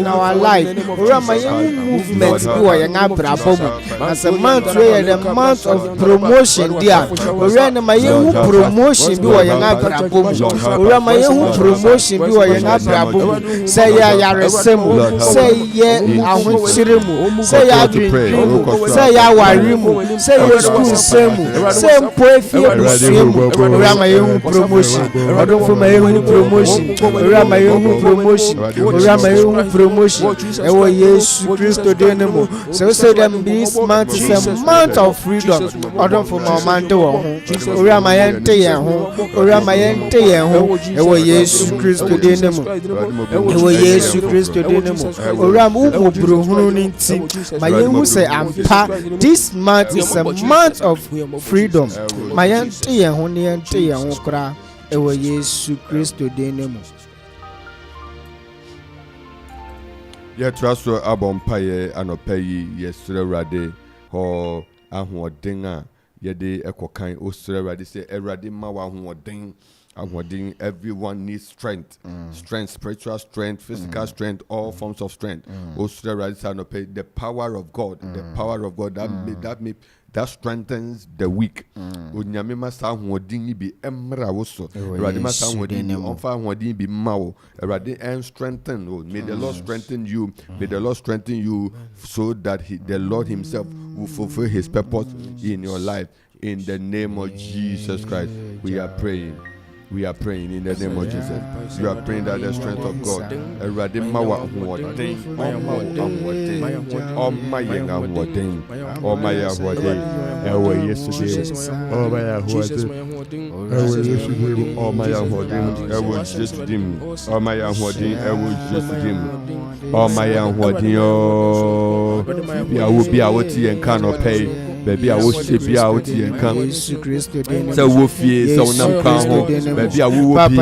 our life owura ma yɛhu movement bi wɔ yɛn abrabɔ mu na sɛ month wei yɛ the month of promotion there owura ne ma yɛhu promotion bi wɔ yɛn abrabɔ mu owura ma yɛhu yɛhu promotion bi wɔ yɛn abrabɔ mu sɛ yɛ ayaresa mu sɛ yɛ ahokyere mu sɛ yɛ adwendwen mu sɛ yɛ aware mu sɛ yɛ sukuu nsɛm mu sɛ mpo efie busua mu owura ma yɛhu promotion ɔdomfo ma yɛhu promotion owura ma yɛhu promotion owura ma yɛhu promotion ɛwɔ yesu kristo din ne mu sɛ wosɛ dɛm this month is a month of freedom ɔdomfo ma ɔmante wɔ ho owura ma yɛnte yɛn ho owura ma yɛnte yɛn ho ɛwɔ yesu kristo din ne mu ɛwɔ yesu kristo din ne mu owura ma wo burohunu ne nti ma yɛhu sɛ ampa this month is a month of freedom ma yɛnte yɛn ho ne yɛnte yɛn ho koraa ɛwɔ yesu kristo din ne mu. yɛtra so abɔ mpaeɛ anɔpa yi yɛsrɛ awurade hɔ ahoɔden a yɛde ɛkɔkan ɔsrɛ awurade sɛ awurade ma wɔ ahoɔden. Everyone needs strength. Strength, spiritual strength, physical strength, all forms of strength. The power of God, that strengthens the weak. Onyamema sa hoɔden bi emra wo so. Awurade ma sa hoɔden bi ɔmfa hoɔden bi ma wo. Awurade strengthen. May the Lord strengthen you. May the Lord strengthen you so that the Lord himself will fulfill his purpose in your life. In the name of Jesus Christ, we are praying. We are praying in the name of Jesus. You are praying that the strength of God. Awurade ma wa ahoɔden. Ɔma yɛn ahoɔden. Ɔma yɛn ahoɔden. Ɛwɔ Yesu dim. Ɔma yɛn ahoɔden. Ɛwɔ Yesu dim. Ɔma yɛn ahoɔden. Ɛwɔ Yesu dim. Ɔma yɛn ahoɔden. Ɛwɔ Yesu dim. Ɔma yɛn ahoɔden ooo. Bi a wote yɛn ka nɔpɛ yi. Baby, I will ship you out here and come. So, Woofy, so now come home. Baby, I will be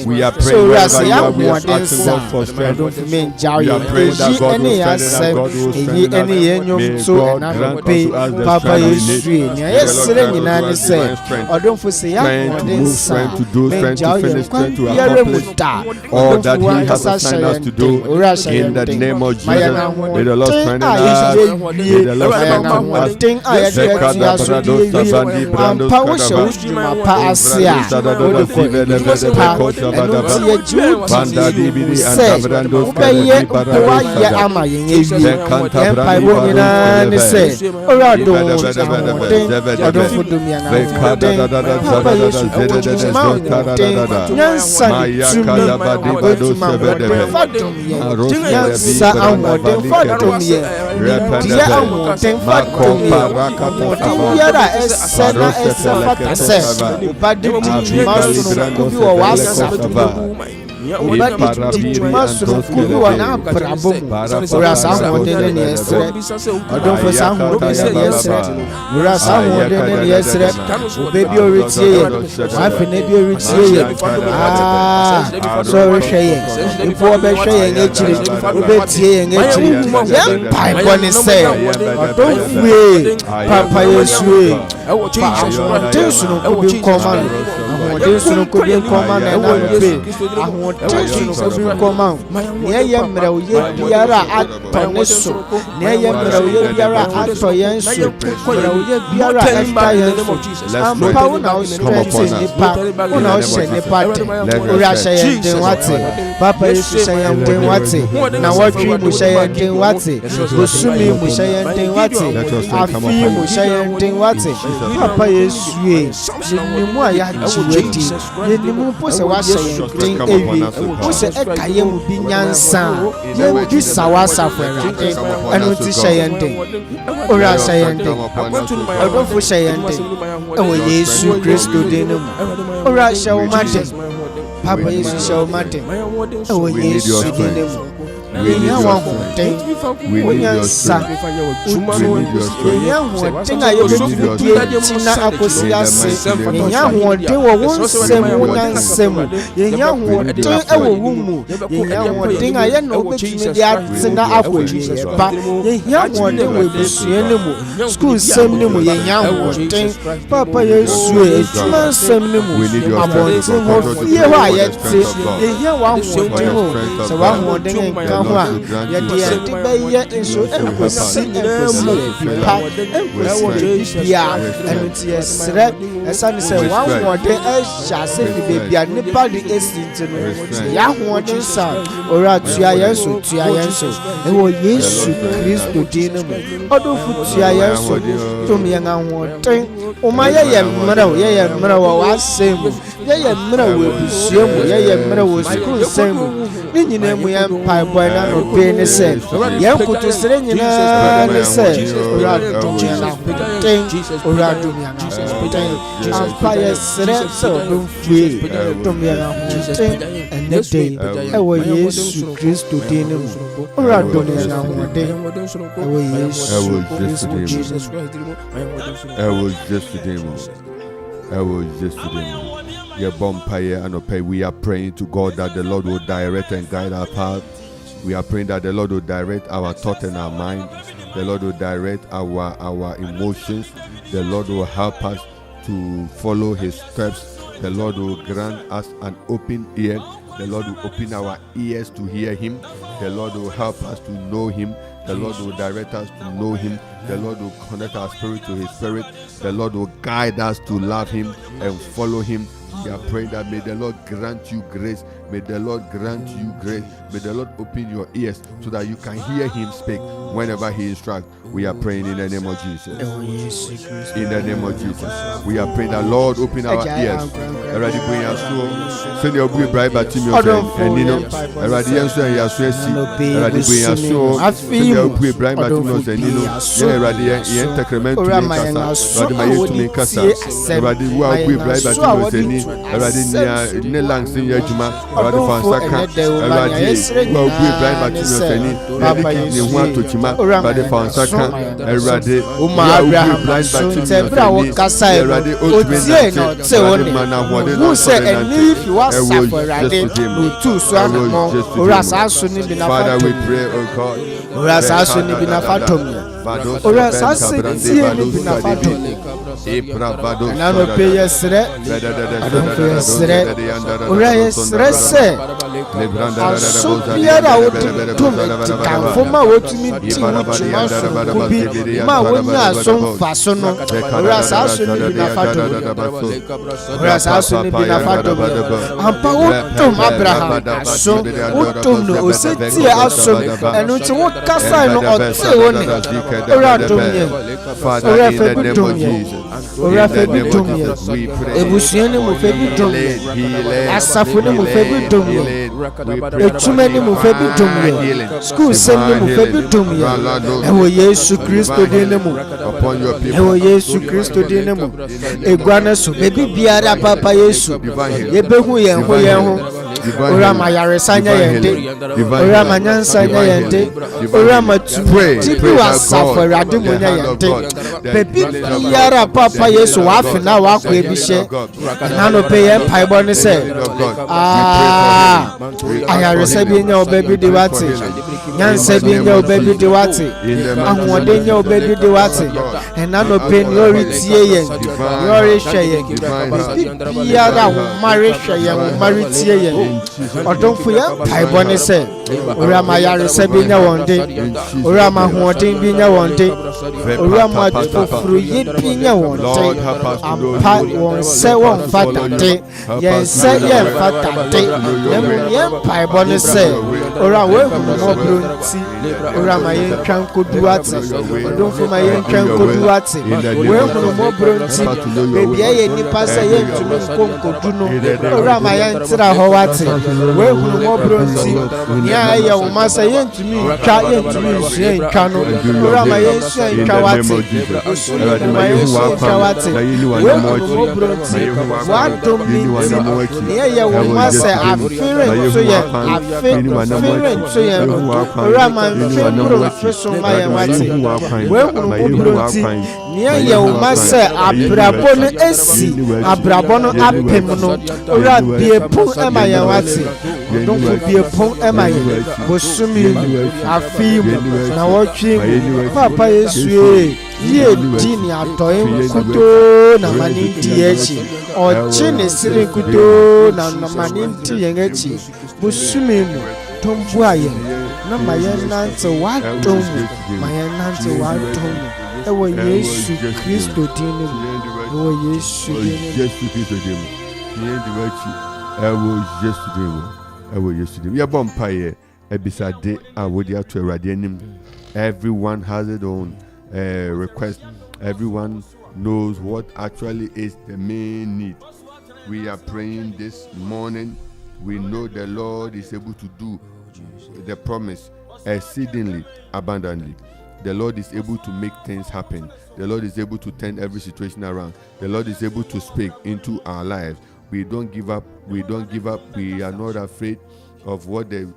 we are praying wherever you are. We are asking God for strength. We are praying that God will strengthen, that God will strengthen. May God grant unto us the strength to do, strength to finish, strength to accomplish all that He has assigned us to do. In the name of Jesus. May the Lord strengthen us. May the Lord strengthen Papa Jesus shall matter. Oh, yes, you did. We need your strength. We need your strength. We need your strength. Tinga yobe tina akosiase. Yenya wonde wo wonsemu nyansemu. Yenya wonde ewo wumu. Yenya wonde aye na obetumi dia tinga akodi ba. Yenya wonde we busue ne mu. School sem ne mu yenya wonde. Papa Yesu etuma sem ne mu. Abonte ho fie ho ayete. Yenya wa wonde ho. Se wa wonde nka ho a yɛde yɛde bɛyɛ nso ɛnkosi pa ɛnkosi bia ɛno nti yɛsrɛ ɛsiane sɛ wɔahoɔden ɛhyɛ ase fi baabi a nnipa de ɛsi nti no yɛahoɔden sa ɔwura tua yɛn so ɛwɔ yesu kristo din no mu ɔdɔfo tua yɛn so tom yɛn ahoɔden woma yɛyɛ mmerɛ wɔ w'asɛm mu yɛyɛ mmerɛ wɔ abusua mu yɛyɛ mmerɛ wɔ sukuu nsɛm mu ne nyinaa mu yɛn mpaebɔ na nɔpɛ ne sɛ yɛn kotosrɛ nyinaa ne sɛ ɔwura dom yɛn ahoɔden ɔwura dom yɛn ahoɔden ampa yɛsrɛ sɛ ɔdomfue dom yɛn ahoɔden ɛnɛ dɛ ɛwɔ yesu kristo din no mu ɔwura dom yɛn ahoɔden ɛwɔ yesu kristo jesus christ We are praying to God that the Lord will direct and guide our path. We are praying that the Lord will direct our thought and our mind. The Lord will direct our emotions. The Lord will help us to follow His steps. The Lord will grant us an open ear. The Lord will open our ears to hear Him. The Lord will help us to know Him. The Lord will direct us to know Him. The Lord will connect our spirit to His spirit. The Lord will guide us to love Him and follow Him. We are praying that may the Lord grant you grace. May the Lord grant you grace. May the Lord open your ears so that you can hear Him speak whenever He instructs. We are praying in the name of Jesus. In the name of Jesus. We are praying that Lord open our ears. Already bring us to send your boy bribe at Timmy and Nino. Already answer your sweaty. Already bring us to send your boy bribe at Timmy and Nino. Already enter Clement to make us. Already my to make us. Already who are boy bribe at Timmy and Already near Langs in your Juma. Already found Saka. Already who are boy bribe at Timmy and Nino. Already want to Chima. Already found Saka. Erade Abraham so tebra wo kasa e otie no te woni who say and if you are suffer erade no tu so anamo ora saso ni bi na Father we pray oh God ora saso ni bi na fatom ora saso tie ni bi na fatom na no pe yesre ora yesre se so biara wo to me kan ma wotumi ti ma wonya so faso no ora saso ni bi na fatom ora saso ni bi na fatom ampa wotom Abraham so wotom no oseti aso enu ti wo kasa no ote woni ora dom ye ora fe bi dom ye ora fe bi dom ye ebusuan ni mo fe bi dom ye asafo ni mo fe bi dom ye etuma ni mo fe bi dom ye school sem ni mo fe bi dom ye ewo yesu kristo din ne mu ewo yesu kristo din ne mu egwana so bebi biara papa yesu yebehu yen ho ora ma yaresanya yende ora ma nyansanya yende ora ma tibi wasafo rade munya yende bebi biara papa yesu wa afina wa ko ebihye na no pe yen paibo ne se ayaresa bi nya obebi de wate nyansa bi nya obebi de wate ahwode nya obebi de wate na no pe ni ori tie yen ni ori hwe yen biara wo mare hwe yen wo mare tie yen odonfo ya paibo ne se ora ma yaresa bi nya wonde ora ma hoden bi nya wonde ora ma fofuru ye bi nya wonde ampa won se won fatate yen se yen fatate nemu yen paibo ne se ora we mo bronti ora ma yen twan koduate odonfo ma yen twan koduate we mo bronti bebi aye nipa se yen tumi nkonkodu no ora ma yen tira ho wate we hunu mo bronti ya ya o masa yen tumi twa yen tumi hye twa no ora ma yen hye twa wate ma yen twa wate we mo bronti wa domi ya ya o masa afire so ye afire so ye ora ma afire so ma yen wate we hunu mo bronti ya ya o masa abrabo no esi abrabo no apem no ora biepu e ma yen wate don't be pon emaye bosumi afim na wotwe papa yesu ye dini atoyin kuto na manindi echi ochi ne sire kuto na manindi yen echi bosumi no tombu aye na ma yɛn nante w'adom mu ma yɛn nante w'adom mu ɛwɔ Yesu Kristo din mu ɛwɔ Yesu din mu Yesu Kristo din mu yɛn de w'akyi ɛwɔ Yesu din mu ɛwɔ Yesu din mu yɛbɔ mpaeɛ ebisade a wodi ato Awurade anim. Everyone has its own request. Everyone knows what actually is the main need. We are praying this morning. We know the Lord is able to do the promise exceedingly abundantly. The Lord is able to make things happen. The Lord is able to turn every situation around. The Lord is able to speak into our lives. We don't give up. We don't give up. We are not afraid of what the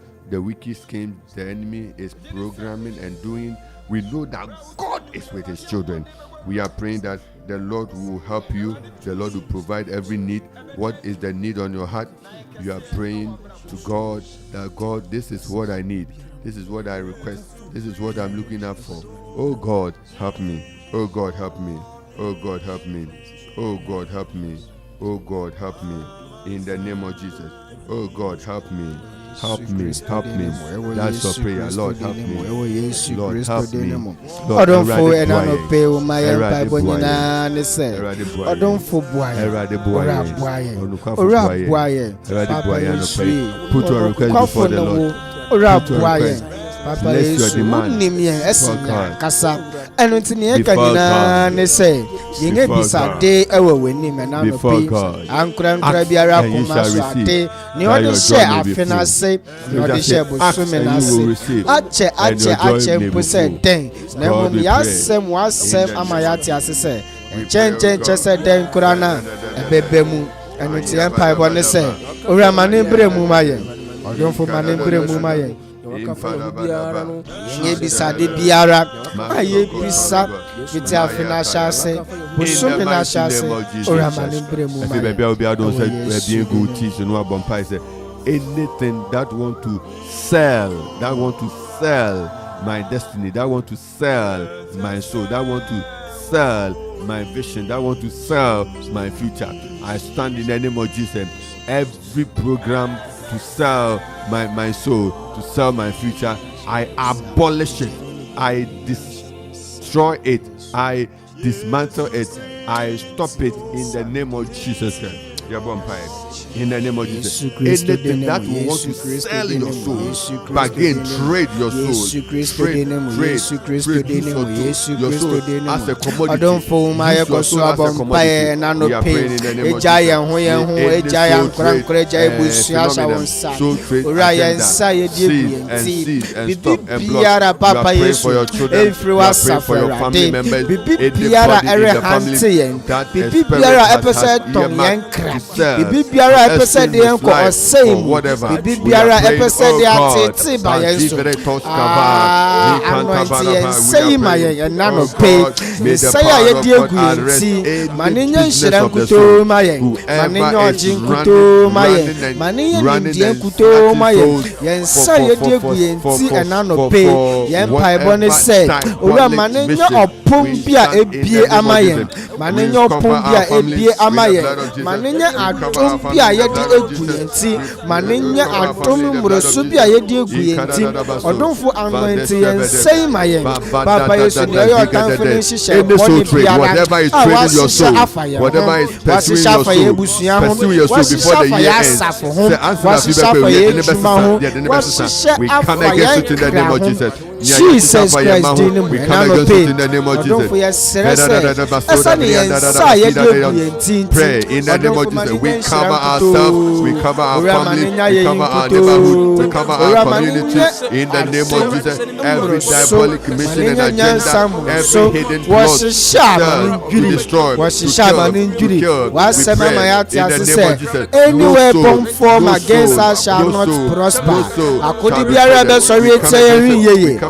wicked scheme the enemy is programming and doing. We know that God is with his children. We are praying that the Lord will help you. The Lord will provide every need. What is the need on your heart? You are praying to God that God, this is what I need. This is what I request. This is what I'm looking up for. Oh God, help me. Oh God, help me. Oh God, help me. Oh God, help me. Oh God, help me. In the name of Jesus. Oh God, help me. Help me, help me. That's your prayer. Lord, help me. Lord, help me. Lord, don't for and I don't pay my Bible. I don't for boy. Put your request before the Lord. Put your request. Bless your demand. And until the end, they say, you get this a day over when him and I'm before God. And couldn't be a rap on my day. You want to share a finna say, you want to share with swimming. Ache, percent thing. Never me ask them was same Amayati as I say. And change said then Kurana, a baby and it's the empire when they say, or a man in Bremumayan, or don't for man in Bremumayan. Yebisa de biara ayebisa fiti afina shase busumi na shase ora manibre mu ma bebe obi adon say bien go teach no abompa say anything that want to sell my destiny, that want to sell my soul, that want to sell my vision, that want to sell my future, I stand in the name of Jesus. Every program to sell my soul, to sell my future, I abolish it, I destroy it, I dismantle it, I stop it in the name of Jesus Christ. In the name of Jesus. Anything that will want to sell your soul, bargain, trade your soul, trade your soul as a commodity. I don't fool my echo about buy and I no pay a giant a giant crank Ryan say Biara Papa Yesu everyone for your family members Biara every hunting Biara episode Tom Yankra Biara episode the uncle or same Biara episode the atete by Yesu anointing say my and nano pay say I dear guilty Maninya Shiran Kuto Mayen Maninya Jin Kuto Mayen Maninya Indian Kuto Mayen Yen say dear guilty and nano pay Yen Paibone said Ura Maninya or Pumbia Ebie Amayen Maninya Pumbia Ebie Amayen Maninya Atumbia Yedi Eguenti Maninya Atum Murosubia Yedi Eguenti or don't for anointing and say Mayen Papa Yesu your time finish whatever is trading your soul, whatever is pursuing your soul before the year ends, we come against it in the name of Jesus. Jesus Christ, we come against it in the name of Jesus. Pray in the name of Jesus. We cover ourselves, we cover our family, we cover our neighborhood, we cover our community in the name of Jesus. Every diabolic mission and agenda, every hidden plot, to destroy, to kill, we pray in the name of Jesus. Any weapon formed against us shall not prosper.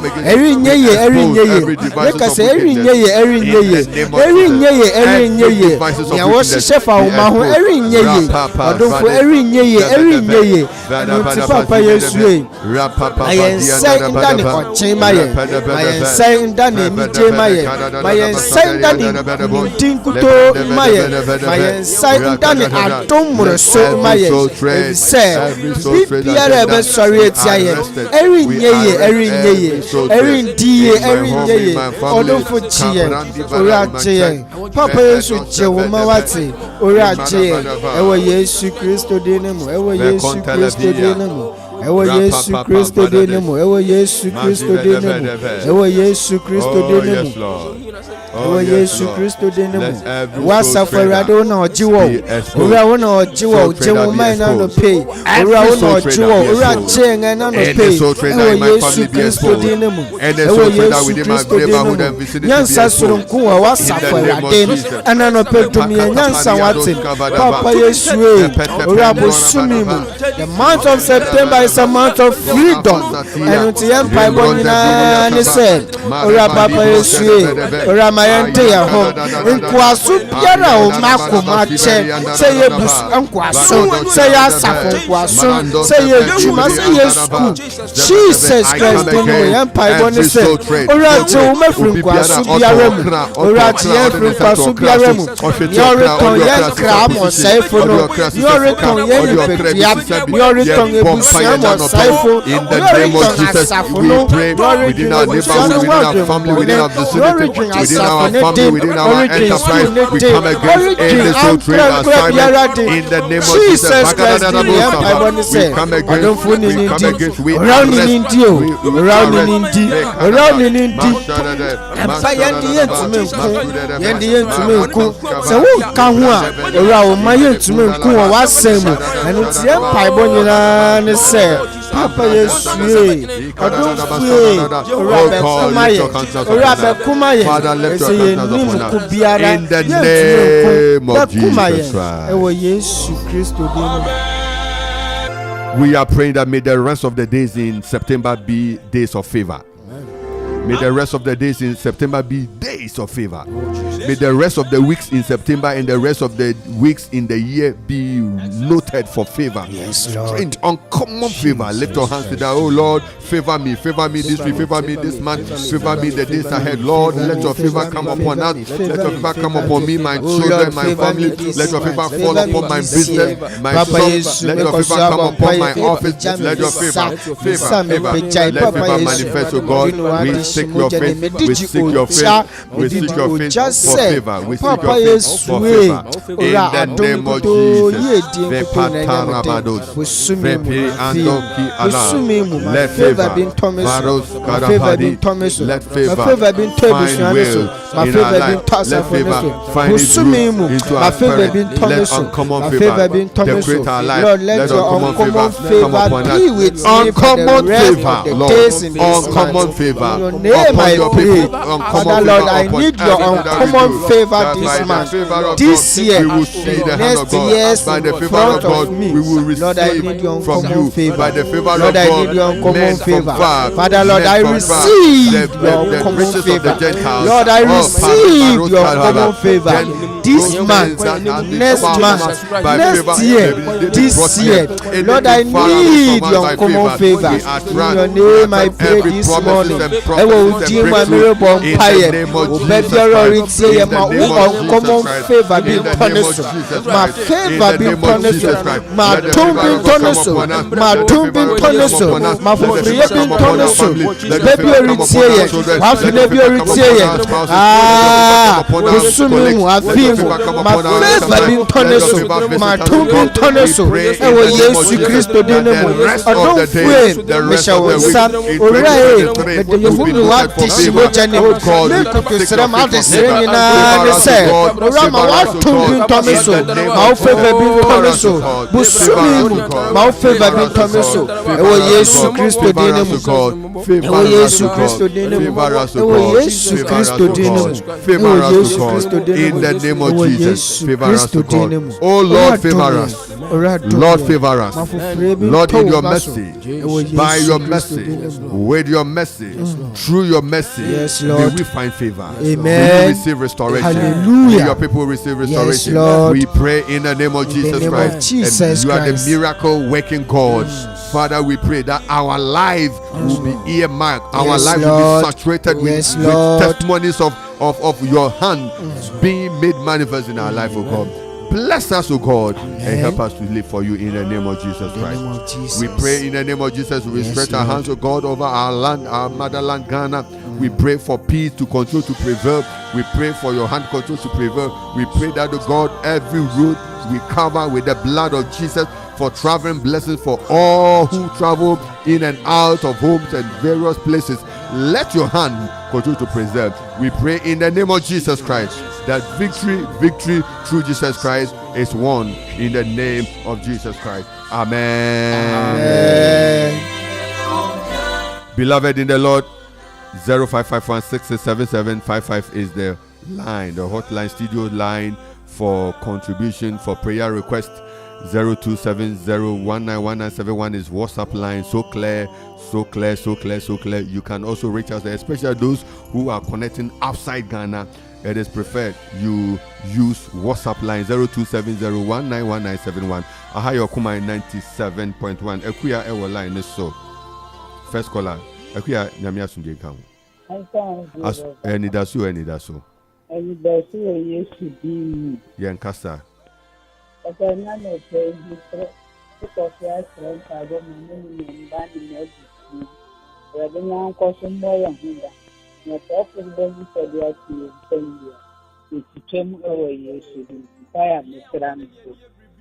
against every nye ye, every nye ye. every devices Yeka of say every nye wickedness. ye, every nye ye. In the name of Every Jesus. nye ye, every nye ye. devices of Nya wo wickedness hyehyɛ fa wo ma ho, be every nye ye. exposed. Ɔdomfo every nye ye, every nye ye. Ɛno nti papa Yesu yi. Ma yɛn nsa nda ne ɔkyen ma yɛn. Ma yɛn nsa nda ne anigye ma yɛn. Ma yɛn nsa nda ne nimdi nkutoo ma yɛn. Ma yɛn nsa nda ne adom mmoroso ma yɛn. Efisɛ biribiara a ɛbɛsɔre atia yɛn. Every nye ye, every nye ye. Every ndi ye, every nye ye. Ɔdomfo kyi yɛn. Owura kyi yɛn. Papa Yesu kyi wo ma wate. Owura kyi yɛn. Ɛwɔ Yesu Kristo din mu. Ɛwɔ Yesu Kristo din mu. Ɛwɔ Yesu Kristo din mu. Ɛwɔ Yesu Kristo din mu. Ɛwɔ Yesu Kristo din mu. Ɛwɔ Yesu Kristo din mu. Wasafo Awurade wo na ɔgye wɔ. Owura wo na ɔgye wɔ. Gye wo man na no pay. Owura wo na ɔgye wɔ. Owura kye yɛn na no pay. Ɛwɔ Yesu Kristo din mu. Ɛwɔ Yesu Kristo din mu. Nyansa soronko wɔ wasafo Awurade. Ɛna no pay dumi yɛn nyansa wate. Papa Yesu e. Owura bosumi mu. The month of September is a month of freedom. And until yɛn mpaebɔ nyinaa ne sɛ owura Papa Yesu e. Owura ma yɛn te yɛn ho. Nkoaso biara a wɔn akoma kyɛ sɛ yɛ busu nkoaso sɛ yɛ asafo nkoaso sɛ yɛ adwuma sɛ yɛ sukuu Jesus Christ din mu yɛn mpaebɔ ne sɛ owura gye wɔn afiri nkoaso biara mu. Owura gye yɛn afiri nkoaso biara mu. Nyɛ ɔretɔn yɛn kra ma ɔsɛefo no. Nyɛ ɔretɔn yɛn nipadua. Nyɛ ɔretɔn ebusua ma ɔsɛefo. Nyɛ ɔretɔn asafo no. Nyɛ ɔretɔn ebusua no wɔdwe mbɔne. Nyɛ ɔretɔn asafo ne din. Ɔretɔn sukuu ne din. Ɔretɔn ankora biara din. Jesus Christ din yɛn mpaebɔ ne sɛ ɔdomfo ne ne ndi. Owura ne ne ndi o. Owura ne ne ndi. Owura ne ne ndi. Ɛmpa yɛn de yɛn ntumi nko. Yɛn de yɛn ntumi nko. Sɛ wonka ho a owura wo ma yɛn ntumi nko wɔ w'asɛm mu. Ɛno nti yɛn mpaebɔ nyinaa ne sɛ Papa Yesu e. Ɔdomfo e. Owura bɛkoma yɛn. Owura bɛkoma yɛn. Ɛsɛ yɛn nim ko biara. In the name of bɛkoma Jesus yɛn. Christ. Ɛwɔ Yesu Kristo din mu. We are praying that may the rest of the days in September be days of favor. May the rest of the days in September be days of favor. May the rest of the weeks in September and the rest of the weeks in the year be noted for favor. Yes, Lord. Strange, uncommon favor. Lift your hands to that. Oh Lord, favor me this week, favor me this month, favor me the days ahead. Lord, let your favor come upon us. Let your favor come upon me, my children, my family. Let your favor fall upon my business, my son. Let your favor come upon my office. Let your favor. Let favor manifest, oh God. We seek your face. We seek your face. We seek your face for favor. We seek your face for favor. In the name of Jesus. Let favor. Let favor find will in our life. Let favor find its root into our spirit. Let uncommon favor decorate our life. Let uncommon favor come upon us. Uncommon favor, Lord. Uncommon favor. I pray, Father Lord, I need your uncommon favor this month, this year, next year's front of me. Lord, I need your uncommon favor. Lord, I need your uncommon favor. Father Lord, I receive your uncommon favor. Lord, I receive your uncommon favor. This month, next month, next year, this year, Lord, I need your uncommon favor. In your name, I pray this morning. My miracle empire, baby, already say, my uncommon favor be punished, my favor be punished, my tomb be punished, my tomb be punished, my free be punished, baby, already say, half baby, already say, Sumu, I feel my favor be punished, my tomb be punished, and we yes, Christo dinner, I don't fear, we shall son, alright, but you what. Shimojani, make up the Sram out the Serena, nyinaa ne sɛ owura ma woato bi ntɔme so ma wo favor bi ntɔme so bosome mu ma wo favor bi ntɔme so ɛwɔ yesu kristo din ne mu ɛwɔ yesu kristo din ne mu ɛwɔ yesu kristo din ne mu ɛwɔ yesu kristo din ne mu in the name of ɛwɔ Jesus. yesu Favor us, kristo din ne mu oh Lord, favor us. Lord, favor us. Lord, in your mercy, by your mercy, with your mercy, through your mercy, yes, may Lord. we find favor. Amen. May we receive restoration. Hallelujah. May your people receive restoration. Yes, Lord. We pray in the name of Jesus name Christ. of Jesus and you are Christ. the miracle working God. Father, we pray that our life will be earmarked. Our Yes, life Lord. will be saturated Yes, with Lord. testimonies of your hand being made manifest in our life, oh God. Bless us, O God, and help us to live for you in the name of Jesus Christ. We pray in the name of Jesus. We stretch our hands, O God, over our land, our motherland, Ghana. We pray for peace to continue to prevail. We pray for your hand continue to prevail. We pray that, O God, every road we cover with the blood of Jesus for traveling blessings for all who travel in and out of homes and various places. Let your hand continue to preserve. We pray in the name of Jesus Christ that victory through Jesus Christ is won in the name of Jesus Christ. Amen. Amen. Beloved in the Lord, 0551667755 is the line, the hotline, studio line for contribution, for prayer request. 0270191971 is WhatsApp line. So clear. You can also reach us there, especially those who are connecting outside Ghana. It is preferred you use WhatsApp line 0270191971. Ahayo Kuma 97.1. Ekuya ewo line so. First caller. Ekuya nyamia sunge kan. Anidaso. Anidaso Yesu di. Yankasa. Ọ̀pọ̀ náà lè fẹ́ ibi fẹ́ púpọ̀ fẹ́ àṣẹ ìpàdé mi nínú ìyẹnba nínú ẹ̀dùn ìrọ̀lẹ́ náà ń kọ́ sí mọ́yà nígbà ìyẹ̀fẹ́ fún bẹ́ẹ̀ni pẹ̀lú àti ìyẹ̀fẹ́ ìtìtẹ́ mú ẹ̀wọ̀ Yéṣu ní báyà mi síra mi tó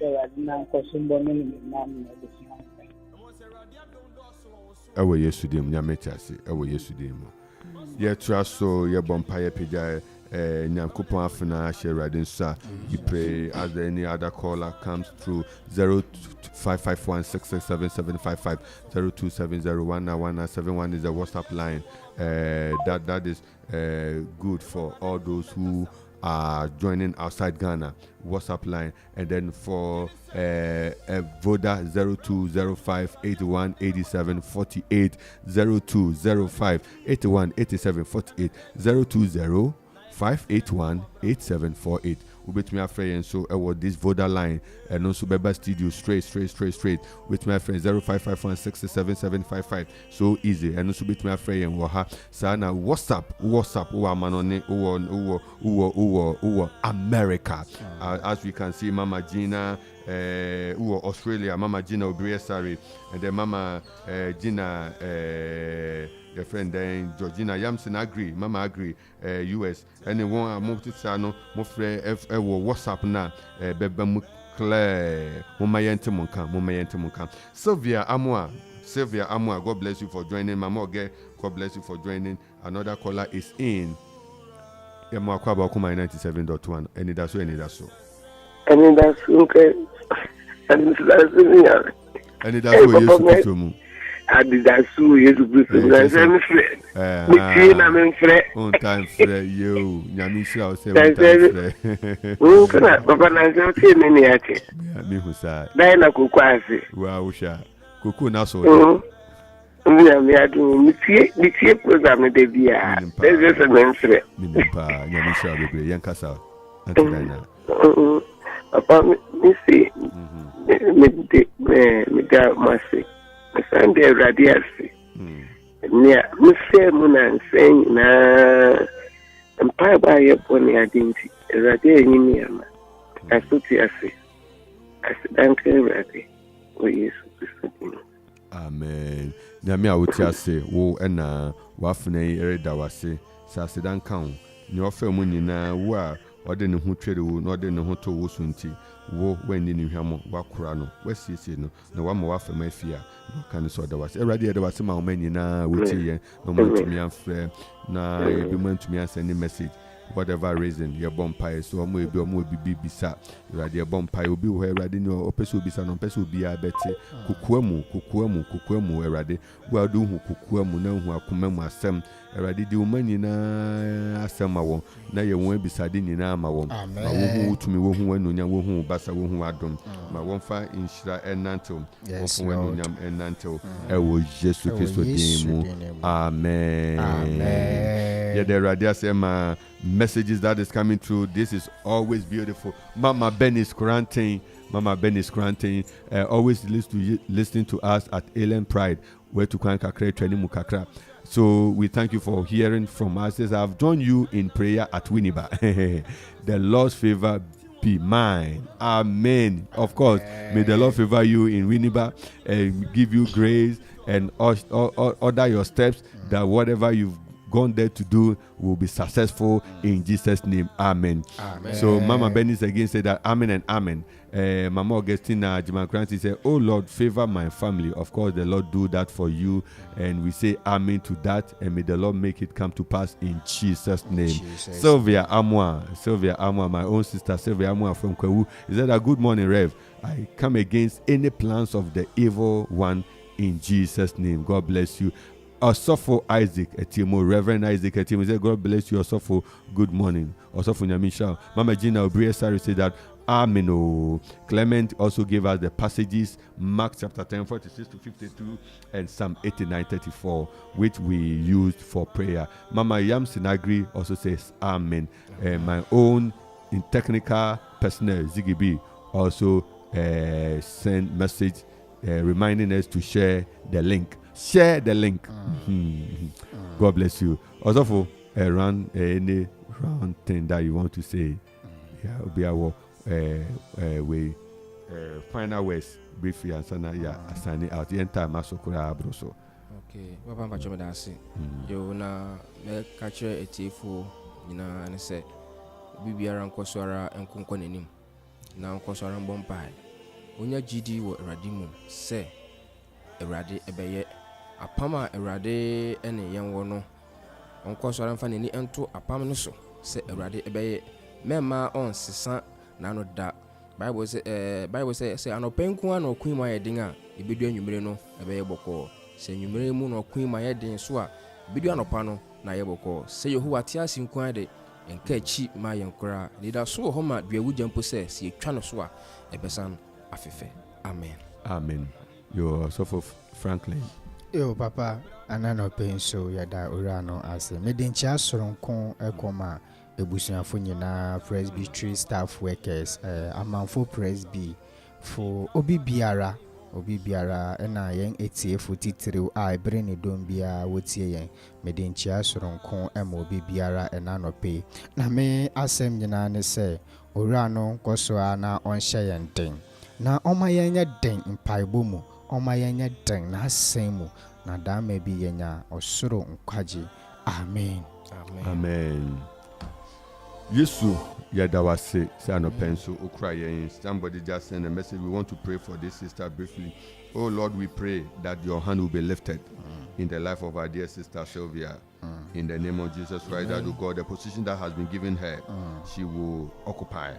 ìrọ̀lẹ́ náà ń kọ́ sí mọ́ nínú ìyẹnba nínú ẹ̀dùn Ẹ̀wọ̀ Yéṣu dì mú nyàmẹ́tì àṣẹ ẹ̀wọ̀ Yéṣu dì mú yẹ tura so yẹ bọ̀ mpa yẹ pẹ̀já Akropong-Akuapem share riding sir. We pray as any other caller comes through 0551667755 0270191971 is the WhatsApp line. That is good for all those who are joining outside Ghana. WhatsApp line, and then for Voda 0205818748 0205818748 020-581-8748. With my friend, so about this Voda line and also Beba Studio straight. With my friend 0551667755. So easy. And also with my friend Waha Sana WhatsApp manone America. As we can see, Mama Gina Australia, Mama Gina Obriesari, and then Mama Gina your friend then Georgina Yamson Mama agree US anyone among Titsano Mofre WhatsApp na Beba Mukle Mumayente Munkan Sylvia Amwa, God bless you for joining. Mama Oge, God bless you for joining. Another caller is in Akropong-Akuapem 97.1. Anidaso Yesu Kristo. Anidaso Yesu Kristo. On time frère yo. Nyamisha o se on time frère. Kana papa na nse me ni ate. Mi husa. Dai na koko ase. Wa usha. Koko na so. Mi adu mi tie program de bia. Deze se me frère. Mi pa nyamisha bebre yankasa. Antidana. Papa mi si. Me da masi. Sunday radiasi. Nia mse muna nsen na mpa ba ye poni adinti. Radio nyini ama. Asuti ase. Asidanke radio. O Yesu Kristo. Amen. Nyame a wuti ase wo na wafune ereda wase. Sa asidanka wo. Ni ofa mu nyina wo a ode ne ho twere wo na ode ne ho to wo sunti. Wo wani ni hwamo wakora no wasiesie no na wama wafama afia no kan so da wase erade da wase ma omani na woti ye no mantumi afre na ebi mantumi asend message whatever reason your bumpire so omo ebi bisa Erade your bumpire obi wo Erade ni opeso bisa no peso obi abete kokoamu Erade wo do hu kokoamu na hu akomamu asem Erade di umani na asem awo na ye won bisade nyina ma wo ma wo hu utumi wo hu anunya wo hu basa wo hu adom ma wo mfa inshira enantel wo hu anunyam enantel ewo Jesu Kristo dimu amen yeah the Erade say ma messages that is coming through. This is always beautiful. Mama Ben is granting. Always listening to us at Alien Pride, where to Kakra training Mukakra. So we thank you for hearing from us. As I've joined you in prayer at Winneba. The Lord's favor be mine. Amen. Of course, may the Lord favor you in Winneba and give you grace and order your steps that whatever you've gone there to do will be successful in Jesus' name. Amen. So Mama Benis again said that amen and amen. Mama Augustina Jimakranti said, oh Lord, favor my family. Of course, the Lord do that for you. And we say amen to that. And may the Lord make it come to pass in Jesus' name. Sylvia Amwa, my own sister Sylvia Amwa from Kwewu. He said, good morning, Rev. I come against any plans of the evil one in Jesus' name. God bless you. Osofo Isaac Etimo, Reverend Isaac Etimo, said, God bless you, Osofo. Good morning. Osofo Nyamisha. Mama Gina Obriesari said that, amen. Clement also gave us the passages, Mark chapter 10, 46 to 52, and Psalm 89, 34, which we used for prayer. Mama Yam Sinagri also says, amen. My own in technical personnel, Ziggy B, also sent message reminding us to share the link. Share the link. God bless you. Also for any round thing that you want to say, yeah, will be our way final words briefly and assigning out the entire masokura abroso. Okay, Papa Pacho Dasi. You na me catch a tifo, you know, and say Bibiara and Koswara and Kunkonim. Now Koswara and Bompai. Unya GD wo Radimu say Erade ebeye apama Erade ene yen wo no onko so ran fa ni ento apam no so se Erade ebeye mema on sesa na no da Bible say anopenku an okun ma yedin a ebedu anwumere no ebeye boko se anwumere mu no okun ma yedin so a ebedu anopa no na ye boko se Yehowa ti asinku ade enka chi ma yenkora Anidaso ho ma duawu jampo se si etwa no so a ebesan afefe. Amen. Yo so Franklin. Yo papa anano penso yada urano ase medincha soronko ekoma ebusuafo nyina Presbyterian staff workers Amanfo Presby for obi biara ena yen etiefo titiriw a ebre ne dom bia wotie yen medincha soronko ema obi biara enanope na me asem nyina ne se urano koso ana onhye yen den na oma yenya den mpaibo mu oma yenya den na asemu na dama bi yenya osoro nkwaji. Amen. Yesu yadawase say no penso okra yen. Somebody just send a message. We want to pray for this sister briefly. Oh Lord, we pray that your hand will be lifted in the life of our dear sister Sylvia. In the name of Jesus Christ, that God, the position that has been given her, she will occupy.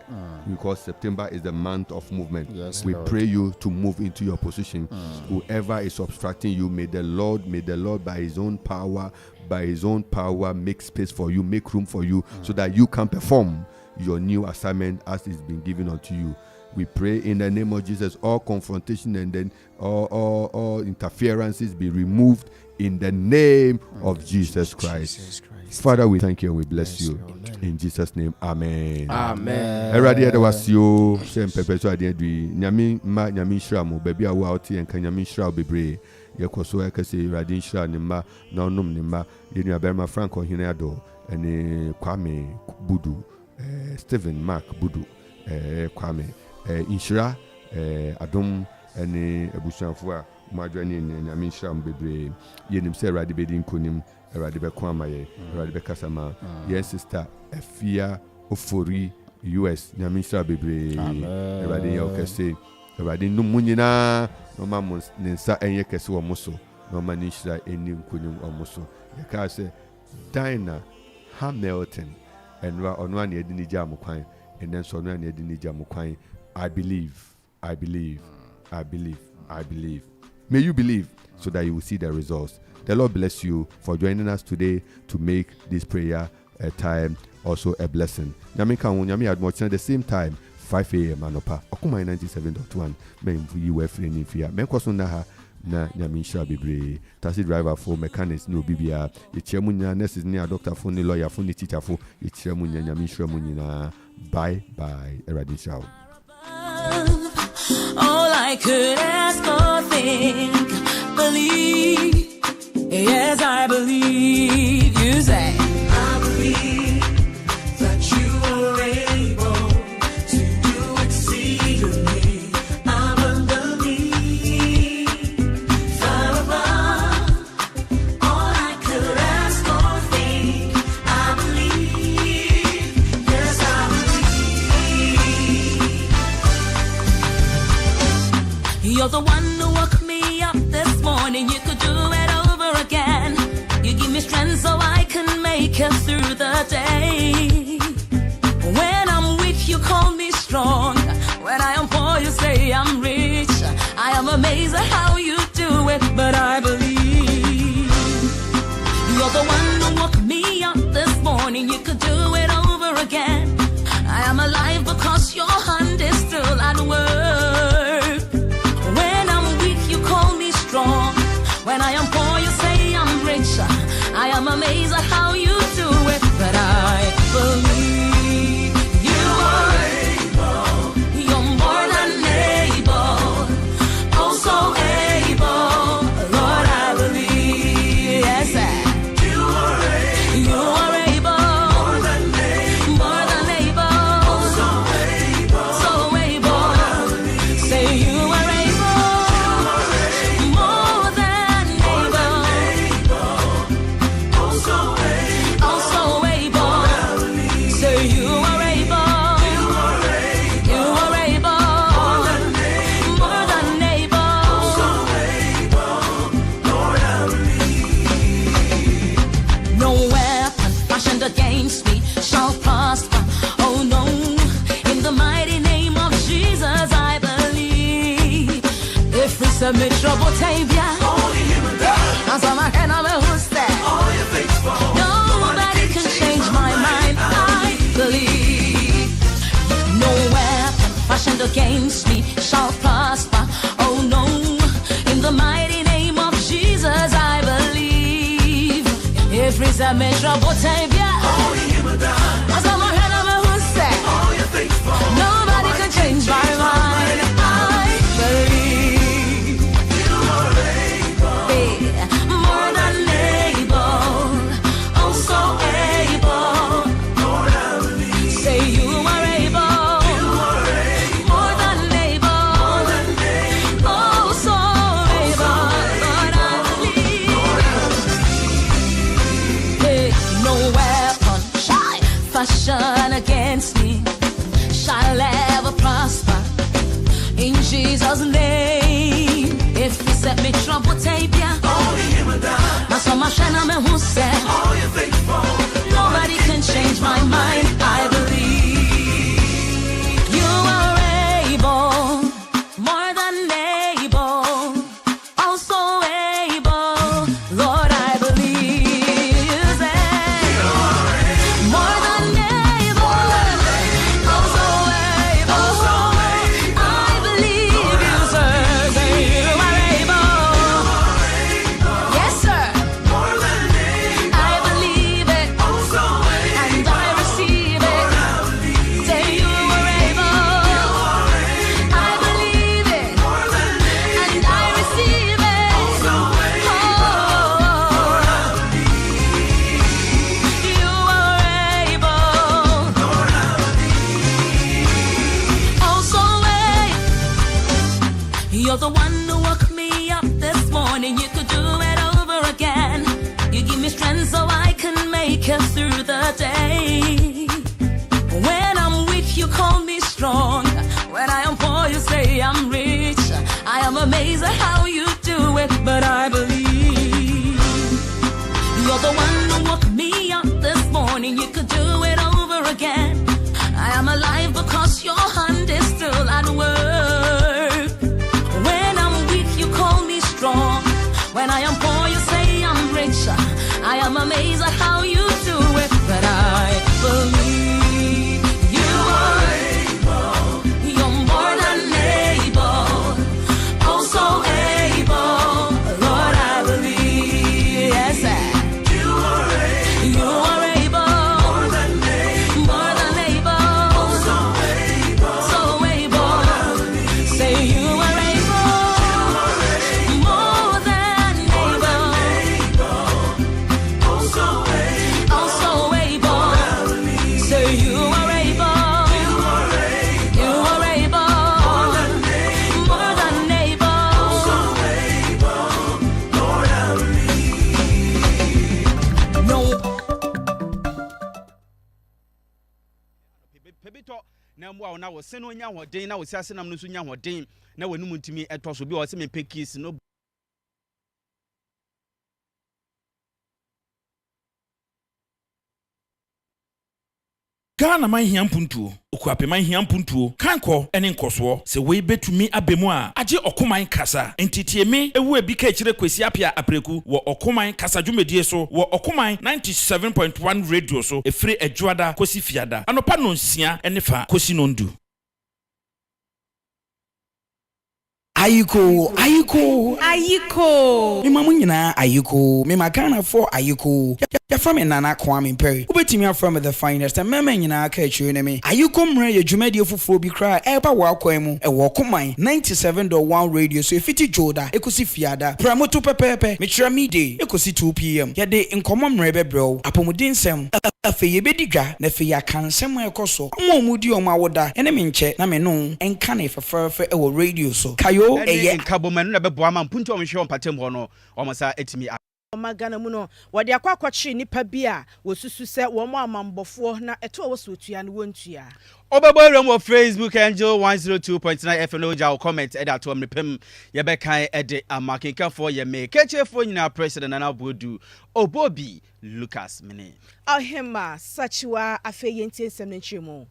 Because September is the month of movement. Yes, we Lord. pray you to move into your position. Whoever is obstructing you, may the Lord by his own power make space for you, make room for you, so that you can perform your new assignment as it's been given unto you. We pray in the name of Jesus, all confrontation and then all interferences be removed in the name of Jesus Christ. Father, we thank you and we bless you. In Jesus' name, amen. Eradi was you, same pepper, so I did Yamin Shram, baby, I will out and can Yamin Shroud bebre. Yakoso, I can say Radin Shra Nima, no num Nima, Yenia Berma Franco Hinado, and Kwame Budu, Stephen Mark Budu, Kwame, Inshra, Adom, and Bushanfua. Madrani and Yamin Sham Bebre, Yenim say Radibedin Kunim, Radibekwamaye, Radibekasama, yes, sister, Efia Ofori, US, Yamin Sham Bebre, Radin Yokase, Radin Numunina, no Mamus, Nensa and Yakasu or Musso, no Manishra, Enim Kunim or Musso. Yakase, Dinah Hamilton, and on the Edini Jamukwan, and then so on the Edini Jamukwan. I believe. May you believe so that you will see the results. The Lord bless you for joining us today to make this prayer a time also a blessing. Nyame ka nyame admo at the same time 5 a.m. anopa. Okuma 97.1. Men you were free in fear. Men kwaso na ha na nyame shall be brave. Taxi driver for mechanics no bibia. Ichemunya nurses ni doctor for ni lawyer for ni teacher for ichemunya nyame shall munyina. Bye bye. Eradi ciao. All I could ask or think, believe, yes, I believe. You say, I believe that you are able to do exceedingly abundantly, far above all I could ask or think. I believe, yes, I believe. You're the one who woke me up this morning. You could do it over again. You give me strength so I can make it through the day. When I'm weak, you call me strong. When I am poor, you say I'm rich. I am amazed at how you do it, but I believe. You're the one who woke me up this morning. You could do it over again. I am alive because your hand is still at work. When I'm weak, you call me strong. When I am poor, you say I'm rich. I am amazed at how you do it, but I believe you are able. You're more than able, oh so able. Lord, I believe, yes, you are able. You are able, more than able, oh so able, so able. Lord, I believe. Say you are against me shall prosper. Oh no, in the mighty name of Jesus I believe. If we submit trouble, Tavia, as I'm a hand of a who's there, nobody can change my mind. I believe. No weapon fashioned against me shall prosper. Oh no, in the mighty name of Jesus I believe. If we submit trouble, Tavia, nobody can change my mind. I believe you are able, more than able, oh so able. Lord, I believe. Say you are able, more than able, oh so able. Lord, I believe. Hey, no weapon fashion against me shall ever prosper. In Jesus' name, if you set me trouble, tape ya. That's what my shana me who said. Nobody can change my mind. I believe you are able, more than able, also able. Lord, I believe. You're the one who woke me up this morning. You could do it over again. You give me strength so I can make it through the day. When I'm weak, you call me strong. When I am poor, you say I'm rich. I am amazed at how you do it, but I believe. You're the one who woke me up this morning. You could do it over I'm amazed at how you do it, but I believe you are able. You're more than able, oh so able. Lord, I believe, yes, sir. You are able, more than able, oh so able, say you are able, more than able, oh so able, say you are able, you are able, more than able, Lord, I believe. No. Pebito na mwa na wo se no nya hoden na wo se ase nam no so nya hoden na wonu mutumi etoso bi wo se me pekis no Ghana man hiam puntuo Akuapem man hiam puntuo kanko ene nkoso se we betumi abemu a age okoman kasa entitie me ewu ebi ka kire kwesi apia apreku wo okoman kasa dwumedie so wo okoman 97.1 radio so efre adwada kosi fiada anopa no nsia ene fa kosi no ndu. Ayiko. Mima munyina ayiko. Mima Ghana for ayiko. Ya from Nana Kwame Perry. Ubetimi from the finest and meme nyina ka chune me. Ayiko mre ye dwumadi fufuo bi kra eba wa kwemu e wo koman 97.1 radio so efiti joda ekosi fiada. Pramoto pepepe metra mide ekosi 2 pm. Ya de nkomo mre bebrɛw apomudensem afe ye bedigwa na fe ya kansem ekoso. Mo mudi o ma woda ene me nche na me no enka na feferfe e wo radio so. Kayo eye nkabomanu na beboa ma mpuntu o mhwe on patem ho no o masa etimi Magana mu no wode akwakwakye nipa bi a wosusu se wo mo amambofo na eto wo so otua ne wontua Obabawram of Facebook Angel 102.9 FM no ja comment eda to mrepem ye bekan ede amakenka for ye me kechefo nyina president na bodu Obobi Lucas Mene Ahema sachiwa afeyentie semnenchemu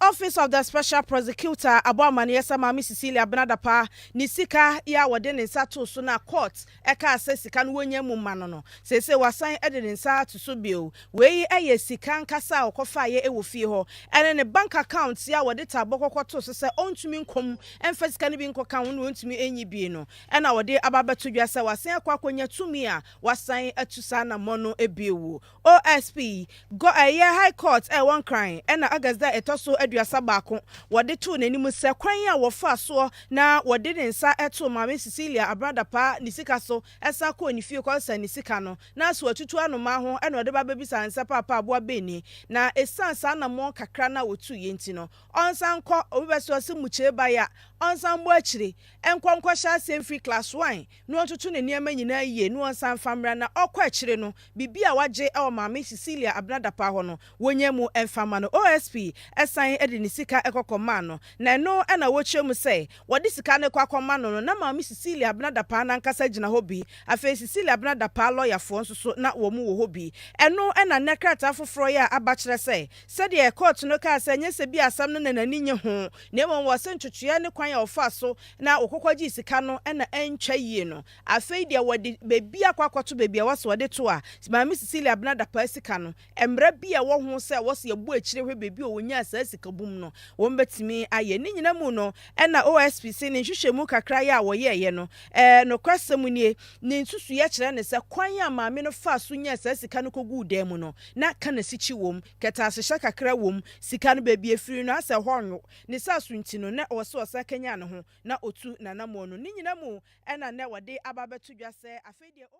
Office of the Special Prosecutor Abomani Mami Cecilia Benadapa Nisika ya wade sato so na court eka se sika no wonya mu mano no se wasan ede nsa to so bio we eye sika nkasa okofa ye ewo fie ho ene ne bank account ya wade tabokkoto so se ontumi nkom emfa sika ne bi nkoka ho no ontumi enyi bi no ena wade ababeto dwa se wasan akwakonya tumi a wasan atusa na mono ebiewu OSP go eye high court one crime ena agazda so aduasa baako wode to nanim se kwan a wofa so na wode ne nsa eto Mami Cecilia Abradapa nisika so esa ko ni fie ko sa nisika no na so atutu anoma ho ena wode ba bebisa nsa papa aboa beni na esansa na mo kakra na wotu yenti no onsan kɔ obeso se muche ba ya onsan bo akire enkonkɔ sha sem free class 1 no atutu ne niam nyina yie no onsan famra na ɔkɔ akire no bibia waje e Mami Cecilia Abradapa ho no wonyemu emfama no OSP san edi ni sika ekokoma no na no na wochemu say wodi sika ne kwakoma no na Mami Cecilia Benadapa na nkasa gina hobi afa Cecilia Benadapa lawyer fo nso na wo mu wo hobi eno na nekrata foforo ya abakire say said the court no ka say nyese bi asam no na nani nye ho na mo wo se ntwetwe ne kwan ya ofa so na okokwaji sika no na entwa yie no afa dia wodi bebi akwakoto bebi a wose wode to a Mami Cecilia Benadapa sika no emra bi a wo ho say wose ebu akire hwe bebi o wonya sika bum no wombetimi aye ni nyina mu no na OSP se ne hwehwemu kakra ya woyeye no no kwasem nie ne nsusu ye kire ne se kwan ya maame no fa so nya sika no kogu dem no na kana sichi wom keta ahyehyɛ kakra wom sika no ba bi efiri no ase honwo ne sasu nti no na wose wose kanya ne ho na otu nanamo no ni nyina mu na ne wode ababeto dwa se afedie o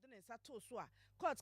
de ne sa to so a court